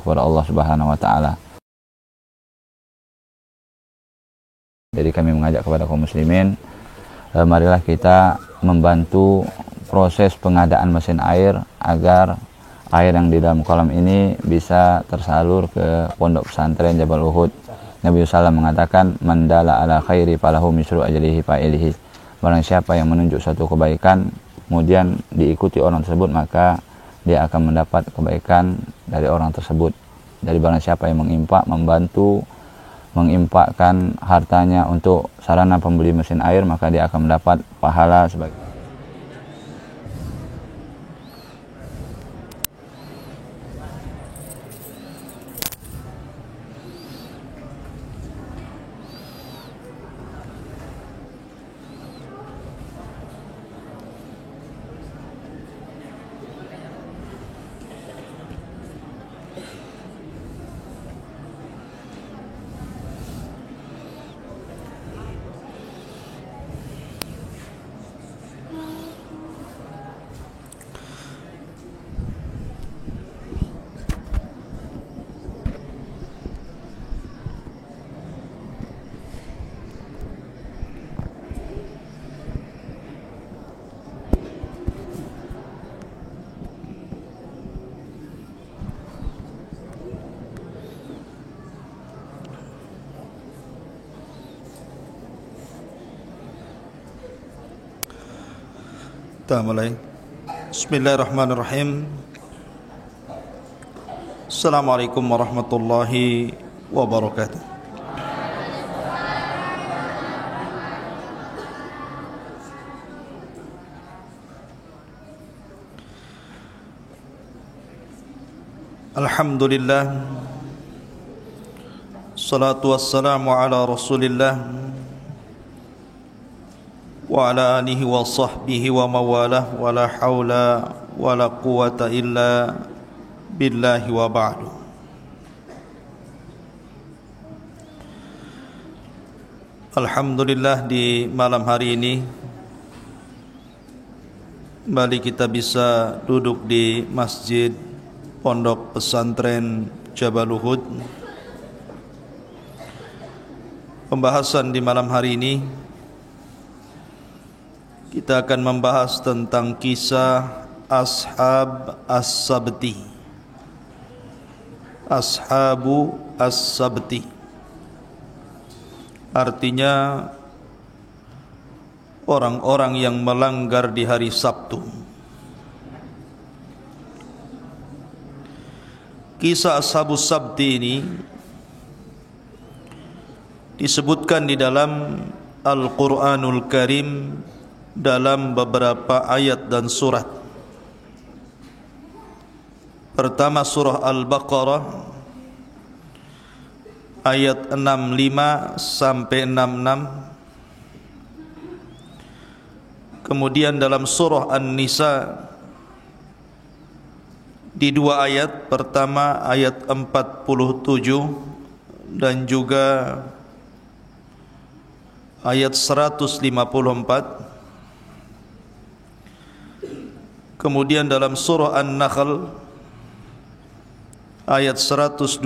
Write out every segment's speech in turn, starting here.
kepada Allah Subhanahu wa taala. Jadi kami mengajak kepada kaum muslimin, marilah kita membantu proses pengadaan mesin air agar air yang di dalam kolam ini bisa tersalur ke pondok pesantren Jabal Uhud. Nabi SAW mengatakan, man dala ala khairi falahu misru ajrihi fa'ilihi. Barang siapa yang menunjuk suatu kebaikan kemudian diikuti orang tersebut, maka dia akan mendapat kebaikan dari orang tersebut. Dari barang siapa yang membantu menginfakkan hartanya untuk sarana pembeli mesin air, maka dia akan mendapat pahala sebagai Kita mulai. Bismillahirrahmanirrahim. Assalamualaikum warahmatullahi wabarakatuh. Alhamdulillah, salatu wassalamu ala Rasulillah wa ala alihi wa sahbihi wa mawalah, wa la hawla wa la quwata illa billahi wa ba'du. Alhamdulillah, di malam hari ini kembali kita bisa duduk di Masjid Pondok Pesantren Jabal Uhud. Pembahasan di malam hari ini kita akan membahas tentang kisah Ashab As-Sabti. Ashabu As-Sabti artinya orang-orang yang melanggar di hari Sabtu. Kisah Ashabus Sabti ini disebutkan di dalam Al-Quranul Karim dalam beberapa ayat dan surat. Pertama, surah Al-Baqarah ayat 65 sampai 66. Kemudian dalam surah An-Nisa di dua ayat, pertama ayat 47 dan juga ayat 154. Kemudian dalam surah An-Nahl ayat 124,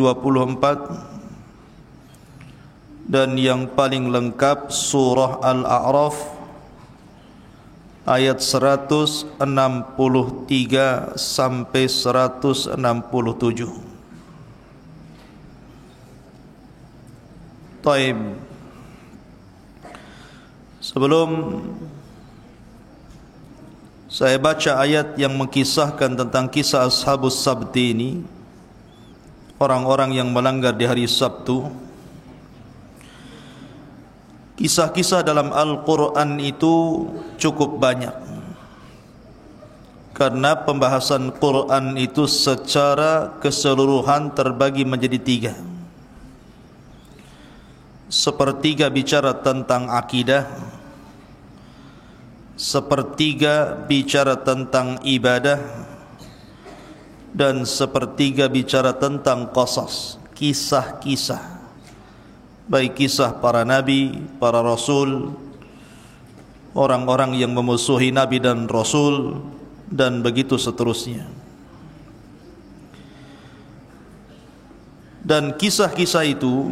dan yang paling lengkap surah Al-A'raf ayat 163 sampai 167. Taib. Sebelum saya baca ayat yang mengkisahkan tentang kisah Ashabus Sabti ini, orang-orang yang melanggar di hari Sabtu. Kisah-kisah dalam Al-Quran itu cukup banyak, karena pembahasan Quran itu secara keseluruhan terbagi menjadi tiga. Sepertiga bicara tentang akidah, sepertiga bicara tentang ibadah, dan sepertiga bicara tentang qasas, kisah-kisah, baik kisah para nabi, para rasul, orang-orang yang memusuhi nabi dan rasul, dan begitu seterusnya. Dan kisah-kisah itu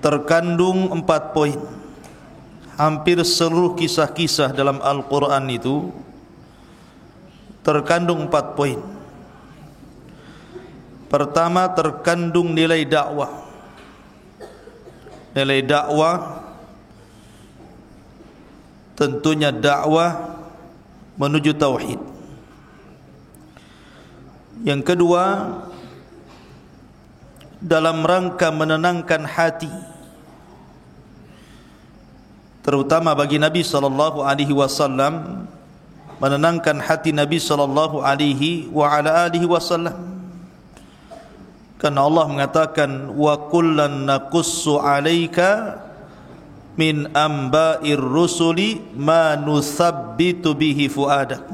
terkandung 4 poin. Hampir seluruh kisah-kisah dalam Al-Quran itu terkandung 4 poin. Pertama, terkandung nilai dakwah. Nilai dakwah tentunya dakwah menuju tauhid. Yang kedua, dalam rangka menenangkan hati, terutama bagi Nabi sallallahu alaihi wasallam, menenangkan hati Nabi sallallahu alaihi wa ala alihi wasallam. Karena Allah mengatakan wa kullan naqussu 'alaika min amba'ir rusuli ma nusabbitu bihi fuadak.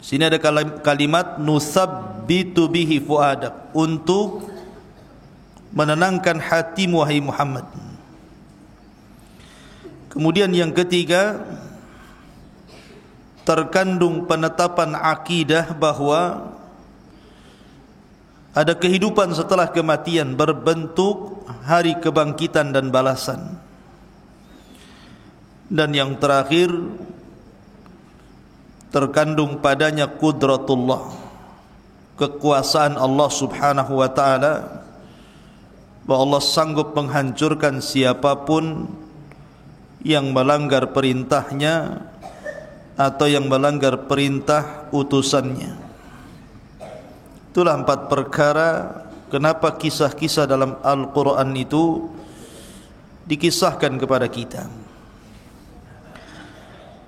Sini ada kalimat nusabbitu bihi fuadak, untuk menenangkan hatimu wahai Muhammad. Kemudian yang ketiga, terkandung penetapan akidah bahwa ada kehidupan setelah kematian berbentuk hari kebangkitan dan balasan. Dan yang terakhir, terkandung padanya qudratullah, kekuasaan Allah subhanahu wa ta'ala, bahwa Allah sanggup menghancurkan siapapun yang melanggar perintahnya atau yang melanggar perintah utusannya. Itulah 4 perkara kenapa kisah-kisah dalam Al-Quran itu dikisahkan kepada kita.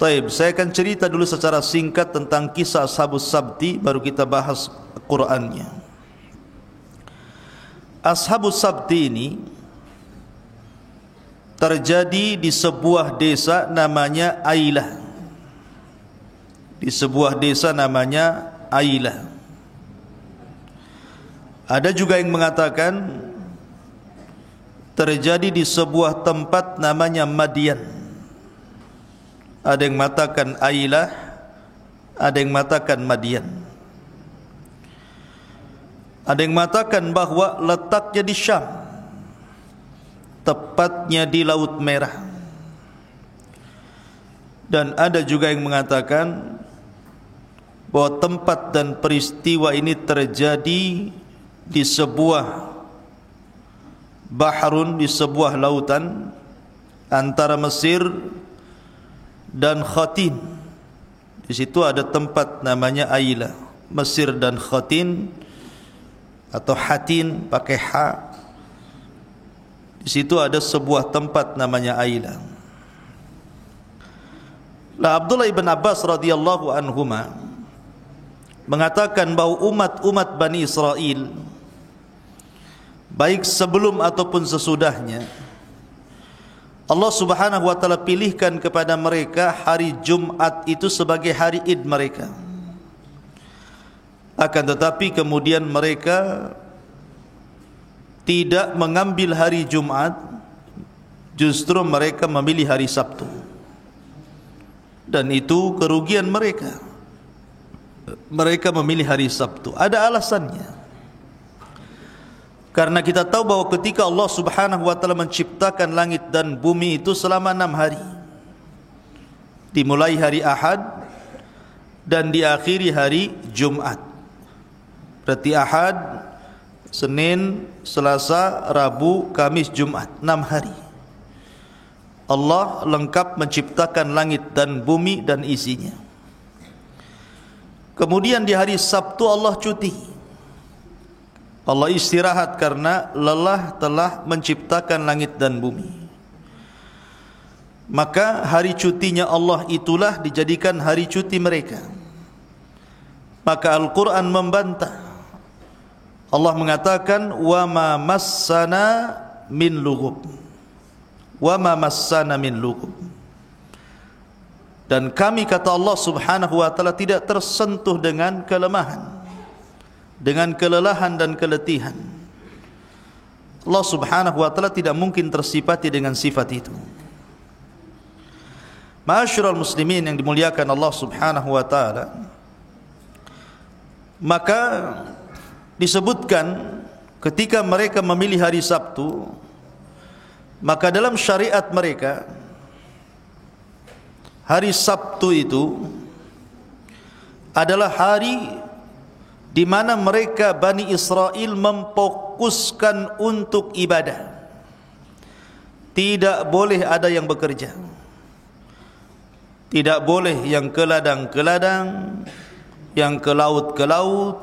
Taib, saya akan cerita dulu secara singkat tentang kisah Ashabus Sabti, baru kita bahas Qurannya. Ashabus Sabti ini terjadi di sebuah desa namanya Ailah. Di sebuah desa namanya Ailah. Ada juga yang mengatakan terjadi di sebuah tempat namanya Madian. Ada yang mengatakan Ailah, ada yang mengatakan Madian. Ada yang mengatakan bahwa letaknya di Syam, tepatnya di Laut Merah. Dan ada juga yang mengatakan bahwa tempat dan peristiwa ini terjadi di sebuah bahrun, di sebuah lautan antara Mesir dan Khatin. Di situ ada tempat namanya Ailah. Mesir dan Khatin atau Hatin pakai ha. Di situ ada sebuah tempat namanya Ailah. Lah Abdullah ibn Abbas radhiyallahu anhuma mengatakan bahwa umat-umat Bani Israel, baik sebelum ataupun sesudahnya, Allah subhanahu wa ta'ala pilihkan kepada mereka hari Jumat itu sebagai hari id mereka. Akan tetapi kemudian mereka tidak mengambil hari Jumat, justru mereka memilih hari Sabtu. Dan itu kerugian mereka. Mereka memilih hari Sabtu. Ada alasannya. Karena kita tahu bahwa ketika Allah subhanahu wa ta'ala menciptakan langit dan bumi itu selama 6 hari, dimulai hari Ahad dan diakhiri hari Jumat. Berarti Ahad, Senin, Selasa, Rabu, Kamis, Jumat, 6 hari Allah lengkap menciptakan langit dan bumi dan isinya. Kemudian di hari Sabtu Allah cuti, Allah istirahat karena lelah telah menciptakan langit dan bumi. Maka hari cutinya Allah itulah dijadikan hari cuti mereka. Maka Al-Quran membantah. Allah mengatakan wa ma massana min lughub. Wa ma massana min lughub. Dan kami, kata Allah subhanahu wa ta'ala, tidak tersentuh dengan kelemahan, dengan kelelahan dan keletihan. Allah subhanahu wa ta'ala tidak mungkin tersifati dengan sifat itu. Ma'asyiral muslimin yang dimuliakan Allah subhanahu wa ta'ala, Maka disebutkan ketika mereka memilih hari Sabtu, maka dalam syariat mereka hari Sabtu itu adalah hari di mana mereka Bani Israel memfokuskan untuk ibadah. Tidak boleh ada yang bekerja, tidak boleh yang ke ladang ke ladang, yang ke laut ke laut,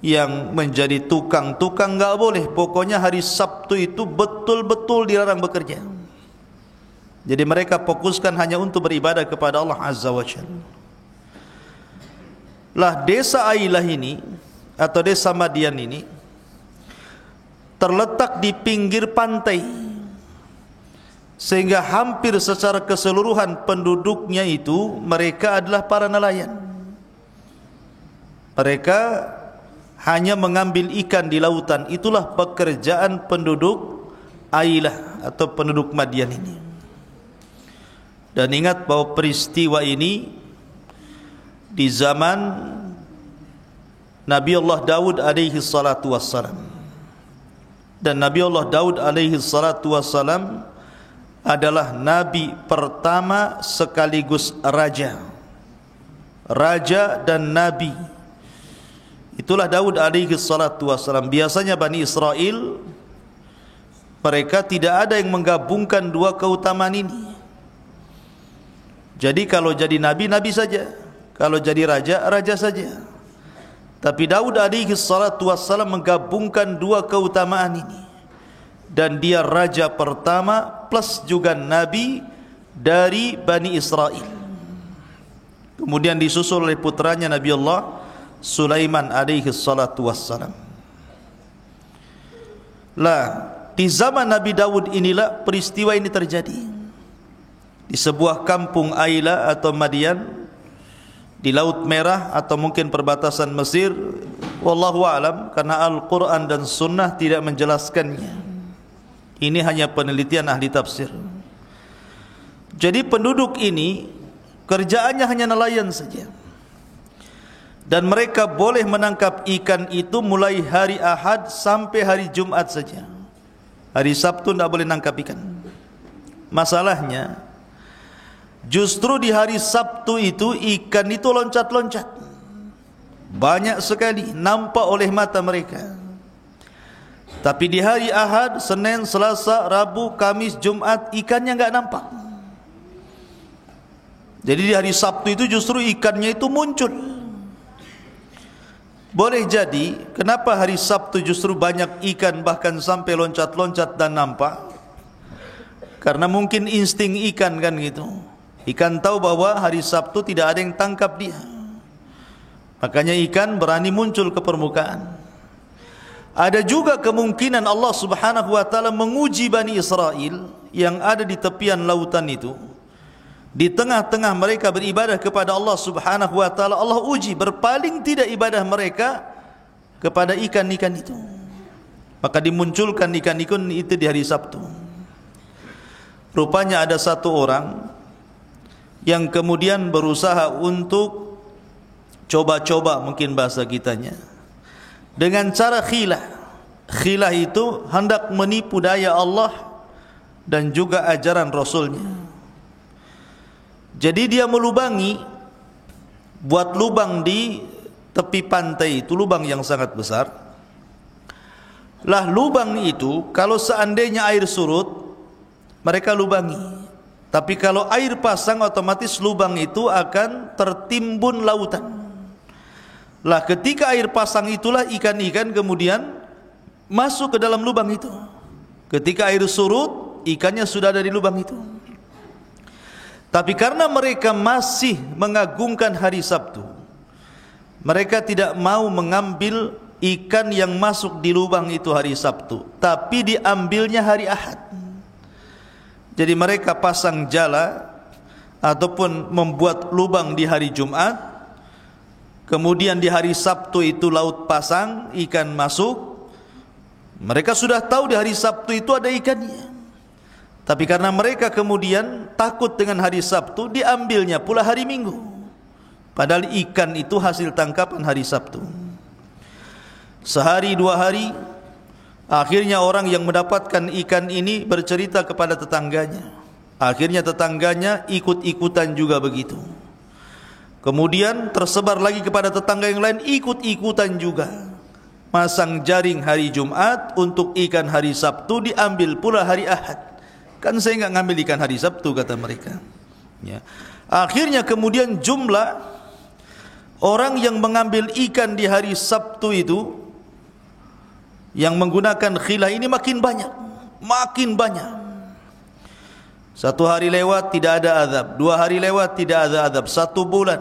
yang menjadi tukang-tukang, enggak boleh. Pokoknya hari Sabtu itu betul-betul dilarang bekerja. Jadi mereka fokuskan hanya untuk beribadah kepada Allah Azza wa Jalla. Lah desa Ailah ini atau desa Madian ini terletak di pinggir pantai, sehingga hampir secara keseluruhan penduduknya itu mereka adalah para nelayan. Mereka hanya mengambil ikan di lautan. Itulah pekerjaan penduduk Ailah atau penduduk Madian ini. Dan ingat bahwa peristiwa ini di zaman Nabi Allah Daud alaihi salatu wassalam. Dan Nabi Allah Daud alaihi salatu wassalam adalah nabi pertama sekaligus raja. Raja dan nabi. Itulah Daud alaihi salatu wassalam. Biasanya Bani Israel mereka tidak ada yang menggabungkan dua keutamaan ini. Jadi kalau jadi nabi, nabi saja. Kalau jadi raja, raja saja. Tapi Daud alaihi salatu wassalam menggabungkan dua keutamaan ini. Dan dia raja pertama plus juga nabi dari Bani Israel. Kemudian disusul oleh putranya Nabi Allah Sulaiman alaihi salatu wassalam. Lah, di zaman Nabi Daud inilah peristiwa ini terjadi. Di sebuah kampung Ailah atau Madian di Laut Merah atau mungkin perbatasan Mesir, wallahu alam, karena Al-Quran dan Sunnah tidak menjelaskannya. Ini hanya penelitian ahli tafsir. Jadi penduduk ini kerjaannya hanya nelayan saja. Dan mereka boleh menangkap ikan itu mulai hari Ahad sampai hari Jumat saja. Hari Sabtu tidak boleh nangkap ikan. Masalahnya, justru di hari Sabtu itu ikan itu loncat-loncat. Banyak sekali nampak oleh mata mereka. Tapi di hari Ahad, Senin, Selasa, Rabu, Kamis, Jumat ikannya enggak nampak. Jadi di hari Sabtu itu justru ikannya itu muncul. Boleh jadi kenapa hari Sabtu justru banyak ikan bahkan sampai loncat-loncat dan nampak? Karena mungkin insting ikan kan gitu. Ikan tahu bahwa hari Sabtu tidak ada yang tangkap dia. Makanya ikan berani muncul ke permukaan. Ada juga kemungkinan Allah Subhanahu wa taala menguji Bani Israel yang ada di tepian lautan itu. Di tengah-tengah mereka beribadah kepada Allah Subhanahu wa taala, Allah uji berpaling tidak ibadah mereka kepada ikan-ikan itu. Maka dimunculkan ikan-ikan itu di hari Sabtu. Rupanya ada satu orang yang kemudian berusaha untuk coba-coba, mungkin bahasa kitanya, dengan cara khilah. Khilah itu hendak menipu daya Allah dan juga ajaran Rasulnya. Jadi dia melubangi, buat lubang di tepi pantai itu, lubang yang sangat besar. Lah lubang itu kalau seandainya air surut, mereka lubangi. Tapi kalau air pasang, otomatis lubang itu akan tertimbun lautan. Lah ketika air pasang itulah ikan-ikan kemudian masuk ke dalam lubang itu. Ketika air surut, ikannya sudah ada di lubang itu. Tapi karena mereka masih mengagungkan hari Sabtu, mereka tidak mau mengambil ikan yang masuk di lubang itu hari Sabtu, tapi diambilnya hari Ahad. Jadi mereka pasang jala ataupun membuat lubang di hari Jumat, kemudian di hari Sabtu itu laut pasang, ikan masuk. Mereka sudah tahu di hari Sabtu itu ada ikannya. Tapi karena mereka kemudian takut dengan hari Sabtu, diambilnya pula hari Minggu. Padahal ikan itu hasil tangkapan hari Sabtu. Sehari 2 hari, akhirnya orang yang mendapatkan ikan ini bercerita kepada tetangganya. Akhirnya tetangganya ikut-ikutan juga begitu. Kemudian tersebar lagi kepada tetangga yang lain, ikut-ikutan juga. Masang jaring hari Jumat, untuk ikan hari Sabtu diambil pula hari Ahad. Kan saya enggak ngambil ikan hari Sabtu, kata mereka. Ya. Akhirnya kemudian jumlah orang yang mengambil ikan di hari Sabtu itu, yang menggunakan khilah ini makin banyak. Makin banyak. 1 hari lewat tidak ada azab, 2 hari lewat tidak ada azab, 1 bulan,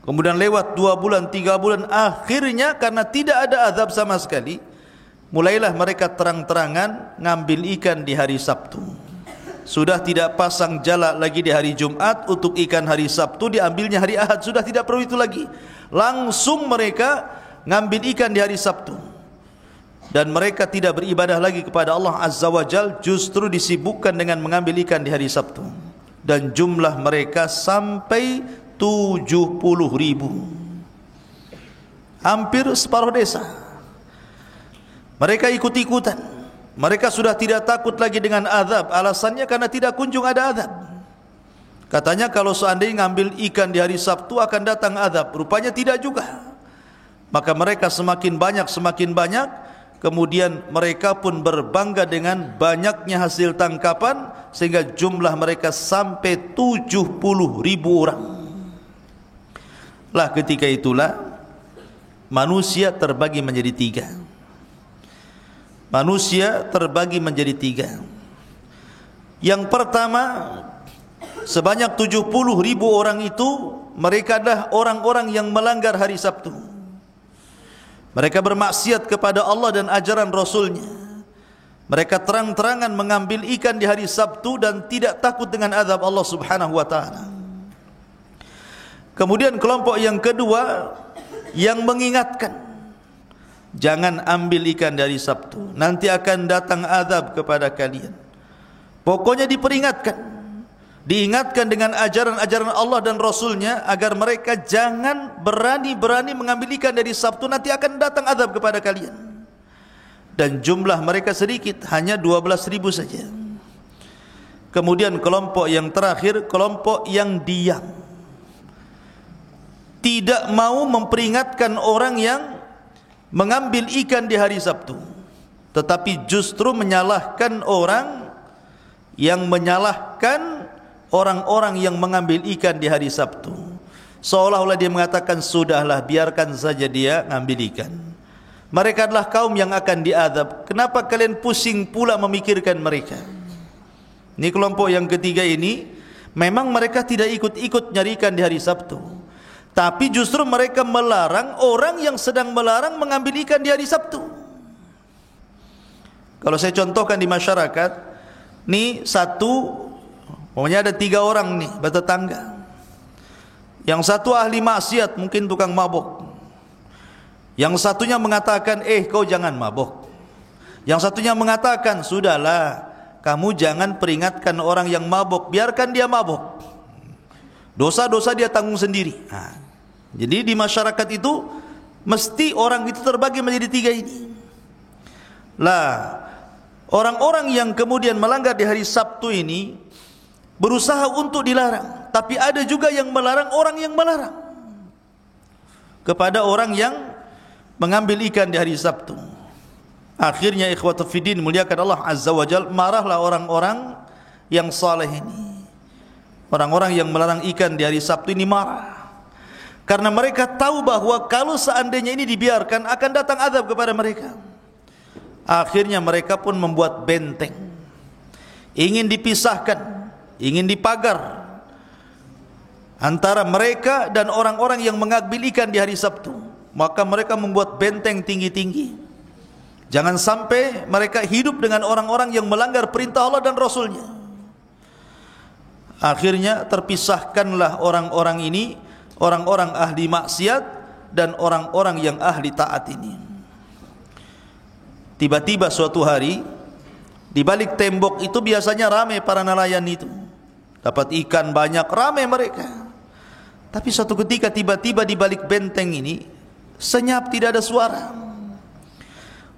kemudian lewat 2 bulan, 3 bulan, akhirnya karena tidak ada azab sama sekali, mulailah mereka terang-terangan ngambil ikan di hari Sabtu. Sudah tidak pasang jala lagi di hari Jumat, untuk ikan hari Sabtu diambilnya hari Ahad, sudah tidak perlu itu lagi. Langsung mereka ngambil ikan di hari Sabtu. Dan mereka tidak beribadah lagi kepada Allah Azza wa Jal, justru disibukkan dengan mengambil ikan di hari Sabtu. Dan jumlah mereka sampai 70.000, hampir separuh desa. Mereka ikut-ikutan. Mereka sudah tidak takut lagi dengan azab. Alasannya karena tidak kunjung ada azab. Katanya kalau seandainya ngambil ikan di hari Sabtu akan datang azab. Rupanya tidak juga. Maka mereka semakin banyak, kemudian mereka pun berbangga dengan banyaknya hasil tangkapan, sehingga jumlah mereka sampai 70.000 orang. Lah ketika itulah manusia terbagi menjadi 3. Manusia terbagi menjadi 3. Yang pertama, sebanyak 70.000 orang itu, mereka adalah orang-orang yang melanggar hari Sabtu. Mereka bermaksiat kepada Allah dan ajaran Rasulnya. Mereka terang-terangan mengambil ikan di hari Sabtu dan tidak takut dengan azab Allah Subhanahu wa ta'ala. Kemudian kelompok yang kedua, yang mengingatkan, jangan ambil ikan dari Sabtu, nanti akan datang azab kepada kalian. Pokoknya diperingatkan, diingatkan dengan ajaran-ajaran Allah dan Rasulnya, agar mereka jangan berani-berani mengambil ikan dari Sabtu, nanti akan datang azab kepada kalian. Dan jumlah mereka sedikit, hanya 12.000 saja. Kemudian kelompok yang terakhir, kelompok yang diam, tidak mau memperingatkan orang yang mengambil ikan di hari Sabtu, tetapi justru menyalahkan orang yang menyalahkan orang-orang yang mengambil ikan di hari Sabtu. Seolah-olah dia mengatakan, sudahlah, biarkan saja dia ngambil ikan. Mereka adalah kaum yang akan diazab. Kenapa kalian pusing pula memikirkan mereka? Ini kelompok yang ketiga ini, memang mereka tidak ikut-ikut nyari ikan di hari Sabtu, tapi justru mereka melarang orang yang sedang melarang mengambil ikan di hari Sabtu. Kalau saya contohkan di masyarakat, nih pokoknya ada 3 orang nih bertetangga. Yang satu ahli maksiat, mungkin tukang mabuk. Yang satunya mengatakan, kau jangan mabuk. Yang satunya mengatakan, sudahlah, kamu jangan peringatkan orang yang mabuk, biarkan dia mabuk. Dosa-dosa dia tanggung sendiri. Jadi di masyarakat itu mesti orang itu terbagi menjadi 3 ini. Lah, orang-orang yang kemudian melanggar di hari Sabtu ini berusaha untuk dilarang, tapi ada juga yang melarang orang yang melarang kepada orang yang mengambil ikan di hari Sabtu. Akhirnya ikhwatu fiddin, muliakan Allah Azza wa Jal, marahlah orang-orang yang saleh ini. Orang-orang yang melarang ikan di hari Sabtu ini marah, karena mereka tahu bahwa kalau seandainya ini dibiarkan akan datang azab kepada mereka. Akhirnya mereka pun membuat benteng, ingin dipisahkan, ingin dipagar antara mereka dan orang-orang yang mengambil ikan di hari Sabtu. Maka mereka membuat benteng tinggi-tinggi, jangan sampai mereka hidup dengan orang-orang yang melanggar perintah Allah dan Rasulnya. Akhirnya terpisahkanlah orang-orang ini, orang-orang ahli maksiat dan orang-orang yang ahli taat ini. Tiba-tiba suatu hari, di balik tembok itu biasanya ramai para nelayan itu, dapat ikan banyak, ramai mereka. Tapi suatu ketika tiba-tiba di balik benteng ini senyap, tidak ada suara.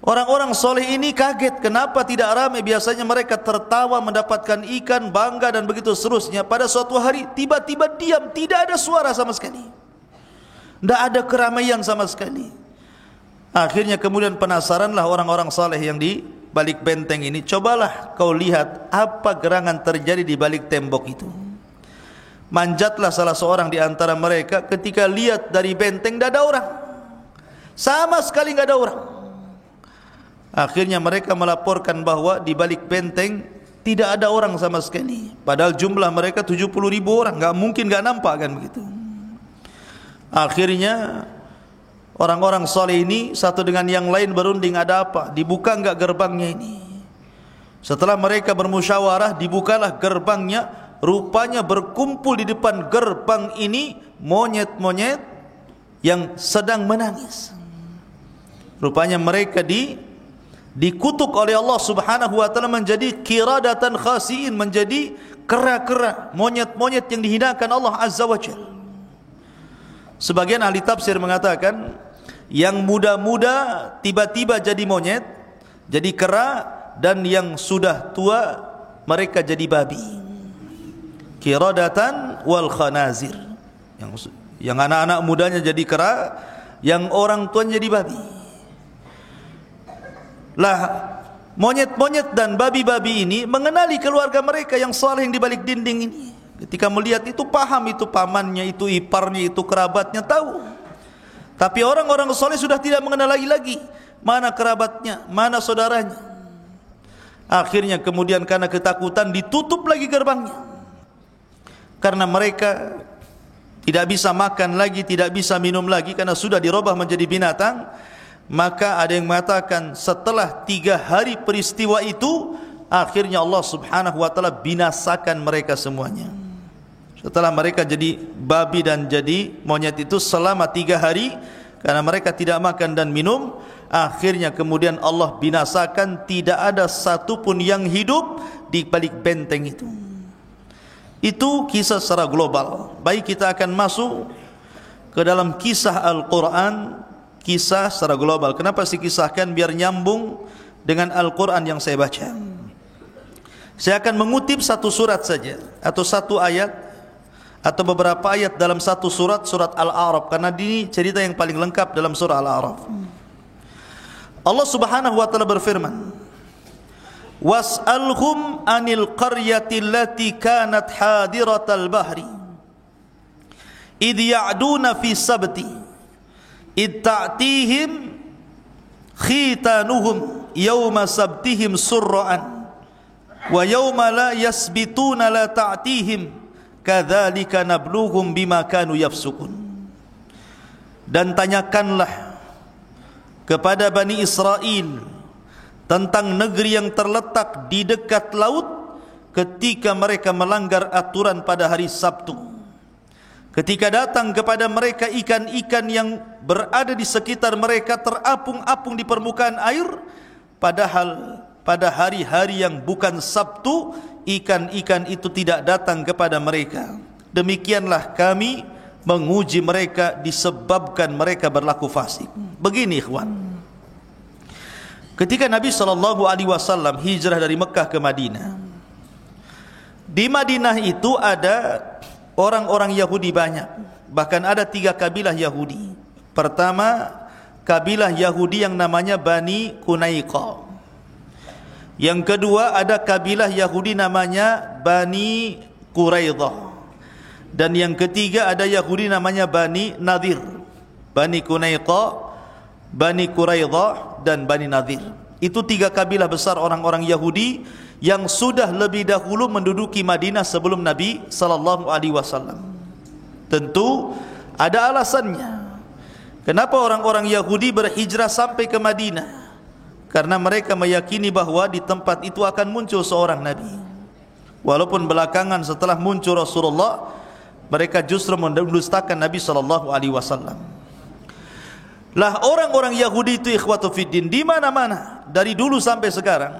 Orang-orang soleh ini kaget, kenapa tidak ramai? Biasanya mereka tertawa mendapatkan ikan, bangga dan begitu seterusnya. Pada suatu hari tiba-tiba diam, tidak ada suara sama sekali, tidak ada keramaian sama sekali. Akhirnya kemudian penasaranlah orang-orang soleh yang di balik benteng ini. Cobalah kau lihat apa gerangan terjadi di balik tembok itu. Manjatlah salah seorang di antara mereka, ketika lihat dari benteng tidak ada orang, sama sekali tidak ada orang. Akhirnya mereka melaporkan bahwa di balik benteng tidak ada orang sama sekali. Padahal jumlah mereka 70.000 orang, nggak mungkin nggak nampak kan begitu. Akhirnya orang-orang soleh ini satu dengan yang lain berunding, ada apa? Dibuka nggak gerbangnya ini? Setelah mereka bermusyawarah, dibukalah gerbangnya. Rupanya berkumpul di depan gerbang ini monyet-monyet yang sedang menangis. Rupanya mereka dikutuk oleh Allah Subhanahu wa taala menjadi qiradatan khasiin, menjadi kera-kera, monyet-monyet yang dihinakan Allah Azza wa Jalla. Sebagian ahli tafsir mengatakan yang muda-muda tiba-tiba jadi monyet, jadi kera, dan yang sudah tua mereka jadi babi. Qiradatan wal khanazir. Yang anak-anak mudanya jadi kera, yang orang tuanya jadi babi. Lah, monyet-monyet dan babi-babi ini mengenali keluarga mereka yang saleh yang di balik dinding ini. Ketika melihat itu paham, itu pamannya, itu iparnya, itu kerabatnya, tahu. Tapi orang-orang saleh sudah tidak mengenal lagi mana kerabatnya, mana saudaranya. Akhirnya kemudian karena ketakutan ditutup lagi gerbangnya. Karena mereka tidak bisa makan lagi, tidak bisa minum lagi karena sudah dirubah menjadi binatang. Maka ada yang mengatakan setelah 3 hari peristiwa itu, akhirnya Allah Subhanahu wa taala binasakan mereka semuanya. Setelah mereka jadi babi dan jadi monyet itu selama 3 hari karena mereka tidak makan dan minum, akhirnya kemudian Allah binasakan, tidak ada satupun yang hidup di balik benteng itu. Itu kisah secara global. Baik, kita akan masuk ke dalam kisah Al-Quran, kisah secara global. Kenapa sih kisahkan? Biar nyambung dengan Al-Quran yang saya baca. Saya akan mengutip satu surat saja, atau satu ayat, atau beberapa ayat dalam satu surat, surat Al-A'raf, karena ini cerita yang paling lengkap dalam surah Al-A'raf. Allah Subhanahu wa taala berfirman, was'alhum anil qaryati allati kanat hadiratal bahri idh ya'duna fi sabti idh ta'tihim khitanuhum yawma sabtihim surra'an wa yawma la yasbituna la ta'tihim kadzalika nabluhum bima kanu yafsukun. Dan tanyakanlah kepada Bani Israel tentang negeri yang terletak di dekat laut ketika mereka melanggar aturan pada hari Sabtu. Ketika datang kepada mereka ikan-ikan yang berada di sekitar mereka terapung-apung di permukaan air, padahal pada hari-hari yang bukan Sabtu ikan-ikan itu tidak datang kepada mereka. Demikianlah kami menguji mereka disebabkan mereka berlaku fasik. Begini ikhwan, ketika Nabi SAW hijrah dari Mekah ke Madinah, di Madinah itu ada orang-orang Yahudi banyak. Bahkan ada 3 kabilah Yahudi. Pertama, kabilah Yahudi yang namanya Bani Qunaiqa. Yang kedua, ada kabilah Yahudi namanya Bani Quraidah. Dan yang ketiga, ada Yahudi namanya Bani Nadir. Bani Qunaiqa, Bani Quraidah dan Bani Nadir. Itu 3 kabilah besar orang-orang Yahudi yang sudah lebih dahulu menduduki Madinah sebelum Nabi sallallahu alaihi wasallam. Tentu ada alasannya. Kenapa orang-orang Yahudi berhijrah sampai ke Madinah? Karena mereka meyakini bahwa di tempat itu akan muncul seorang nabi. Walaupun belakangan setelah muncul Rasulullah, mereka justru mendustakan Nabi sallallahu alaihi wasallam. Lah, orang-orang Yahudi itu ikhwatu fiddin di mana-mana dari dulu sampai sekarang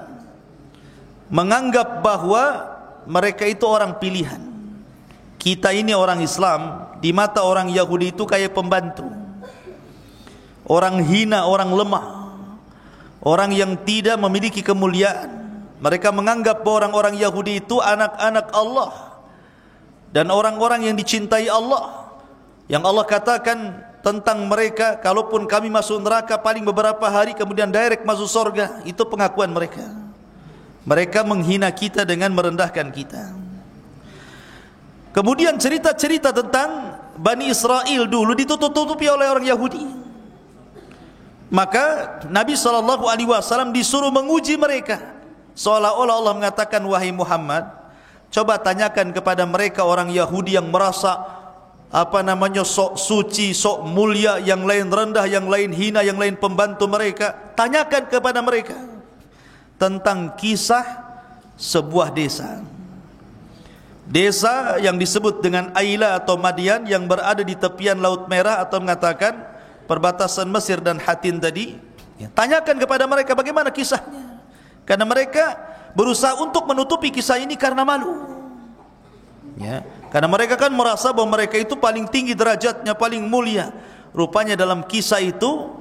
menganggap bahwa mereka itu orang pilihan. kita ini orang Islam di mata orang Yahudi itu kayak pembantu, orang hina, orang lemah, orang yang tidak memiliki kemuliaan. Mereka menganggap bahwa orang-orang Yahudi itu anak-anak Allah dan orang-orang yang dicintai Allah, yang Allah katakan tentang mereka, kalaupun kami masuk neraka paling beberapa hari kemudian direct masuk surga. Itu pengakuan mereka. Mereka menghina kita dengan merendahkan kita. Kemudian cerita-cerita tentang Bani Israel dulu ditutup-tutupi oleh orang Yahudi. Maka Nabi SAW disuruh menguji mereka, seolah-olah Allah mengatakan, wahai Muhammad, coba tanyakan kepada mereka orang Yahudi yang merasa sok suci, sok mulia, yang lain rendah, yang lain hina, yang lain pembantu mereka. Tanyakan kepada mereka tentang kisah sebuah desa. Desa yang disebut dengan Aila atau Madian, yang berada di tepian Laut Merah, atau mengatakan perbatasan Mesir dan Hatin tadi. Tanyakan kepada mereka bagaimana kisahnya, karena mereka berusaha untuk menutupi kisah ini karena malu. Karena mereka kan merasa bahwa mereka itu paling tinggi derajatnya, paling mulia. Rupanya dalam kisah itu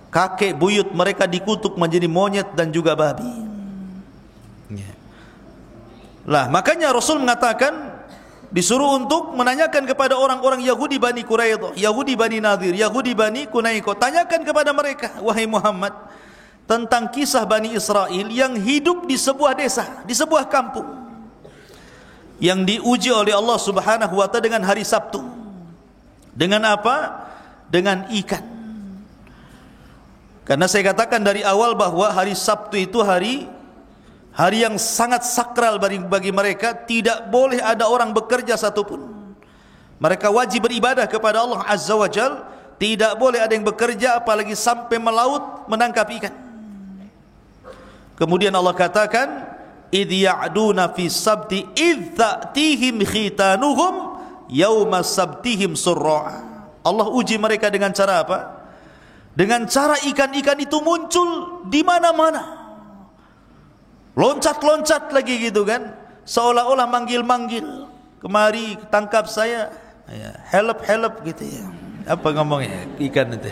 kakek buyut mereka dikutuk menjadi monyet dan juga babi. Lah, makanya Rasul mengatakan disuruh untuk menanyakan kepada orang-orang Yahudi Bani Quraidah, Yahudi Bani Nadir, Yahudi Bani Kunaiko. Tanyakan kepada mereka, wahai Muhammad, tentang kisah Bani Israel yang hidup di sebuah desa, di sebuah kampung, yang diuji oleh Allah Subhanahu wa ta'ala dengan hari Sabtu. Dengan apa? Dengan ikan. Karena saya katakan dari awal bahwa hari Sabtu itu hari yang sangat sakral bagi mereka. Tidak boleh ada orang bekerja satupun. Mereka wajib beribadah kepada Allah Azza wa Jal. Tidak boleh ada yang bekerja, apalagi sampai melaut menangkap ikan. Kemudian Allah katakan, idh ya'duna fi sabti idh ta'tihim khitanuhum yawma sabtihim surra'a. Allah uji mereka dengan cara apa? Dengan cara ikan-ikan itu muncul di mana-mana, loncat-loncat lagi gitu kan, seolah-olah manggil-manggil, kemari tangkap saya, help gitu ya. Apa ngomongnya ikan itu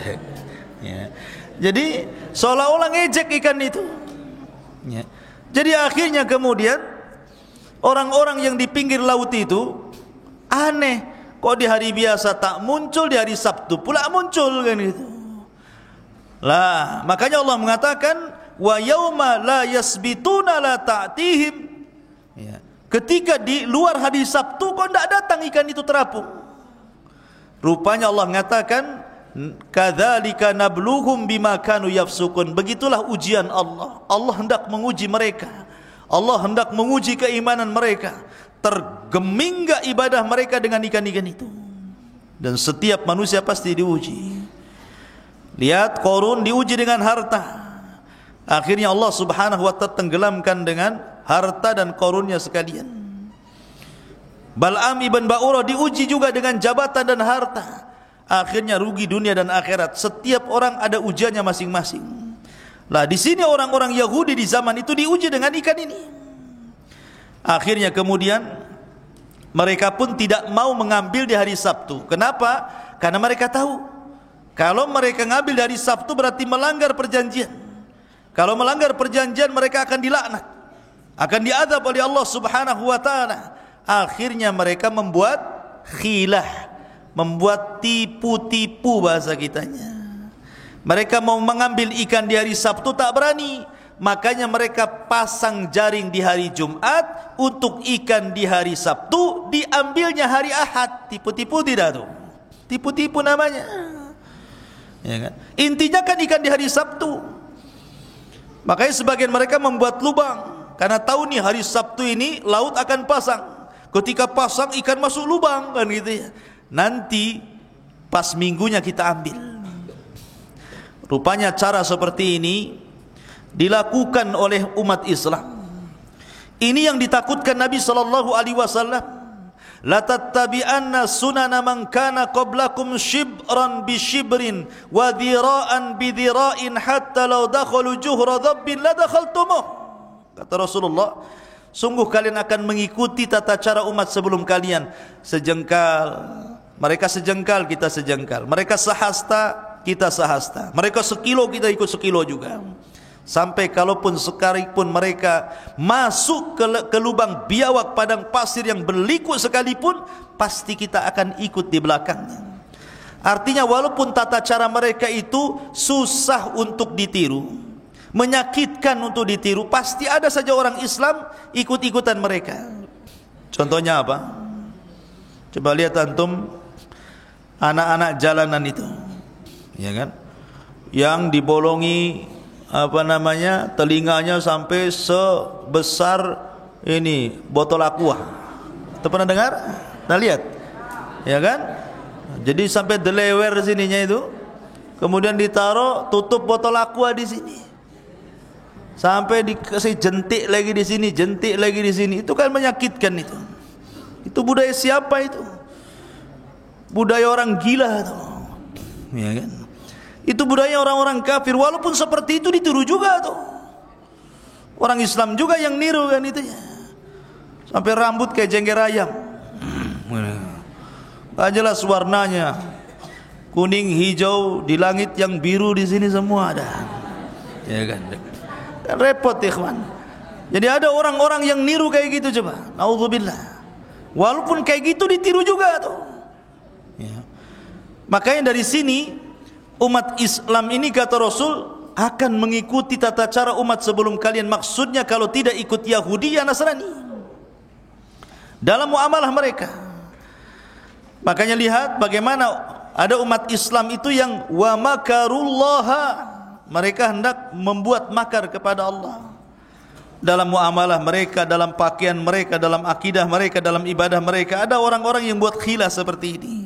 ya. Jadi seolah-olah ngejek ikan itu ya. Jadi akhirnya kemudian orang-orang yang di pinggir laut itu aneh, kok di hari biasa tak muncul, di hari Sabtu pula muncul kan gitu. Lah, makanya Allah mengatakan wa yauma la yasbituna la ta'tihim. Ya. Ketika di luar hari Sabtu kok tidak datang ikan itu terapung. Rupanya Allah mengatakan kadzalika nabluhum bima kanu yafsukun. Begitulah ujian Allah. Allah hendak menguji mereka. Allah hendak menguji keimanan mereka. Tergeming enggak ibadah mereka dengan ikan-ikan itu. Dan setiap manusia pasti diuji. Lihat, Qarun diuji dengan harta. Akhirnya Allah Subhanahu wa ta'ala tenggelamkan dengan harta dan Qarunnya sekalian. Bal'am ibn Ba'urah diuji juga dengan jabatan dan harta. Akhirnya rugi dunia dan akhirat. Setiap orang ada ujiannya masing-masing. Lah, di sini orang-orang Yahudi di zaman itu diuji dengan ikan ini. Akhirnya kemudian mereka pun tidak mau mengambil di hari Sabtu. Kenapa? Karena mereka tahu kalau mereka ngambil dari Sabtu berarti melanggar perjanjian. Kalau melanggar perjanjian mereka akan dilaknat, akan diazab oleh Allah Subhanahu wa ta'ala. Akhirnya mereka membuat khilah, membuat tipu-tipu bahasa kitanya. Mereka mau mengambil ikan di hari Sabtu tak berani. Makanya mereka pasang jaring di hari Jumat untuk ikan di hari Sabtu, diambilnya hari Ahad. Tipu-tipu tidak tuh? Tipu-tipu namanya. Ya kan? Intinya kan ikan di hari Sabtu. Makanya sebagian mereka membuat lubang karena tahu nih hari Sabtu ini laut akan pasang. Ketika pasang ikan masuk lubang kan gitu ya. Nanti pas minggunya kita ambil. Rupanya cara seperti ini dilakukan oleh umat Islam. Ini yang ditakutkan Nabi sallallahu alaihi wasallam. La tattabi'anna sunana man kana qablakum shibran bi shibrin wa dhira'an bi dhira'in hatta law dakhalu juhra dhabbin la dakhaltumuh. Kata Rasulullah, Sungguh kalian akan mengikuti tata cara umat sebelum kalian. Sejengkal, mereka sejengkal, kita sejengkal. Mereka sehasta, kita sehasta. Mereka sekilo, kita ikut sekilo juga. Sampai kalaupun sekalipun mereka masuk ke lubang biawak padang pasir yang berliku sekalipun, pasti kita akan ikut di belakangnya. Artinya walaupun tata cara mereka itu susah untuk ditiru, menyakitkan untuk ditiru, pasti ada saja orang Islam ikut-ikutan mereka. Contohnya apa? Coba lihat antum anak-anak jalanan itu, ya kan? Yang dibolongi telinganya sampai sebesar ini botol aqua. Kita pernah dengar? Nah lihat, ya kan? Jadi sampai delewer sininya itu, kemudian ditaruh tutup botol aqua di sini, sampai dikasih jentik lagi di sini, jentik lagi di sini. Itu kan menyakitkan itu. Itu budaya siapa itu? Budaya orang gila itu, ya kan? Itu budaya orang-orang kafir. Walaupun seperti itu ditiru juga tuh. Orang Islam juga yang niru kan itu ya. Sampai rambut kayak jengger ayam. Gak jelas warnanya. Kuning, hijau, di langit yang biru di sini semua ada. Ya kan? Kan repot ikhwan. Jadi ada orang-orang yang niru kayak gitu coba. Naudzubillah. Walaupun kayak gitu ditiru juga tuh. Ya. Makanya dari sini umat Islam ini kata Rasul akan mengikuti tata cara umat sebelum kalian. Maksudnya kalau tidak ikut Yahudi ya Nasrani dalam muamalah mereka. Makanya lihat bagaimana ada umat Islam itu yang wa makarullaha, mereka hendak membuat makar kepada Allah dalam muamalah mereka, dalam pakaian mereka, dalam akidah mereka, dalam ibadah mereka. Ada orang-orang yang buat khilah seperti ini.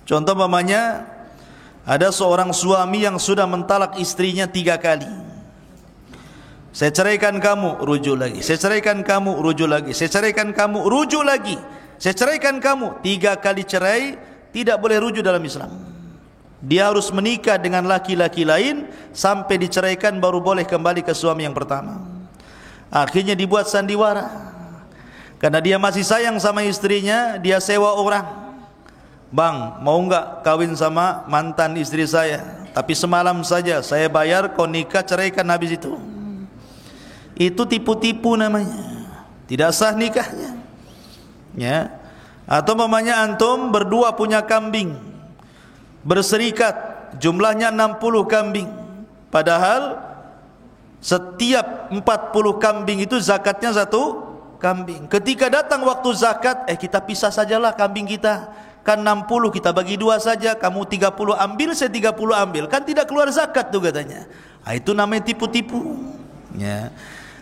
Contoh umpamanya ada seorang suami yang sudah mentalak istrinya 3 kali. Saya ceraikan kamu, rujuk lagi. Saya ceraikan kamu, rujuk lagi. Saya ceraikan kamu, rujuk lagi. Saya ceraikan kamu. 3 kali cerai, tidak boleh rujuk dalam Islam. Dia harus menikah dengan laki-laki lain sampai diceraikan baru boleh kembali ke suami yang pertama. Akhirnya dibuat sandiwara. Karena dia masih sayang sama istrinya, dia sewa orang. Bang, mau enggak kawin sama mantan istri saya? Tapi semalam saja, saya bayar, kau nikah, ceraikan habis itu. Itu tipu-tipu namanya. Tidak sah nikahnya. Ya. Atau mamanya antum berdua punya kambing, berserikat, jumlahnya 60 kambing. Padahal setiap 40 kambing itu zakatnya 1 kambing. Ketika datang waktu zakat, kita pisah sajalah kambing kita. Kan 60 kita bagi 2 saja, kamu 30 ambil, saya 30 ambil. Kan tidak keluar zakat tuh katanya. Itu namanya tipu-tipu. Ya.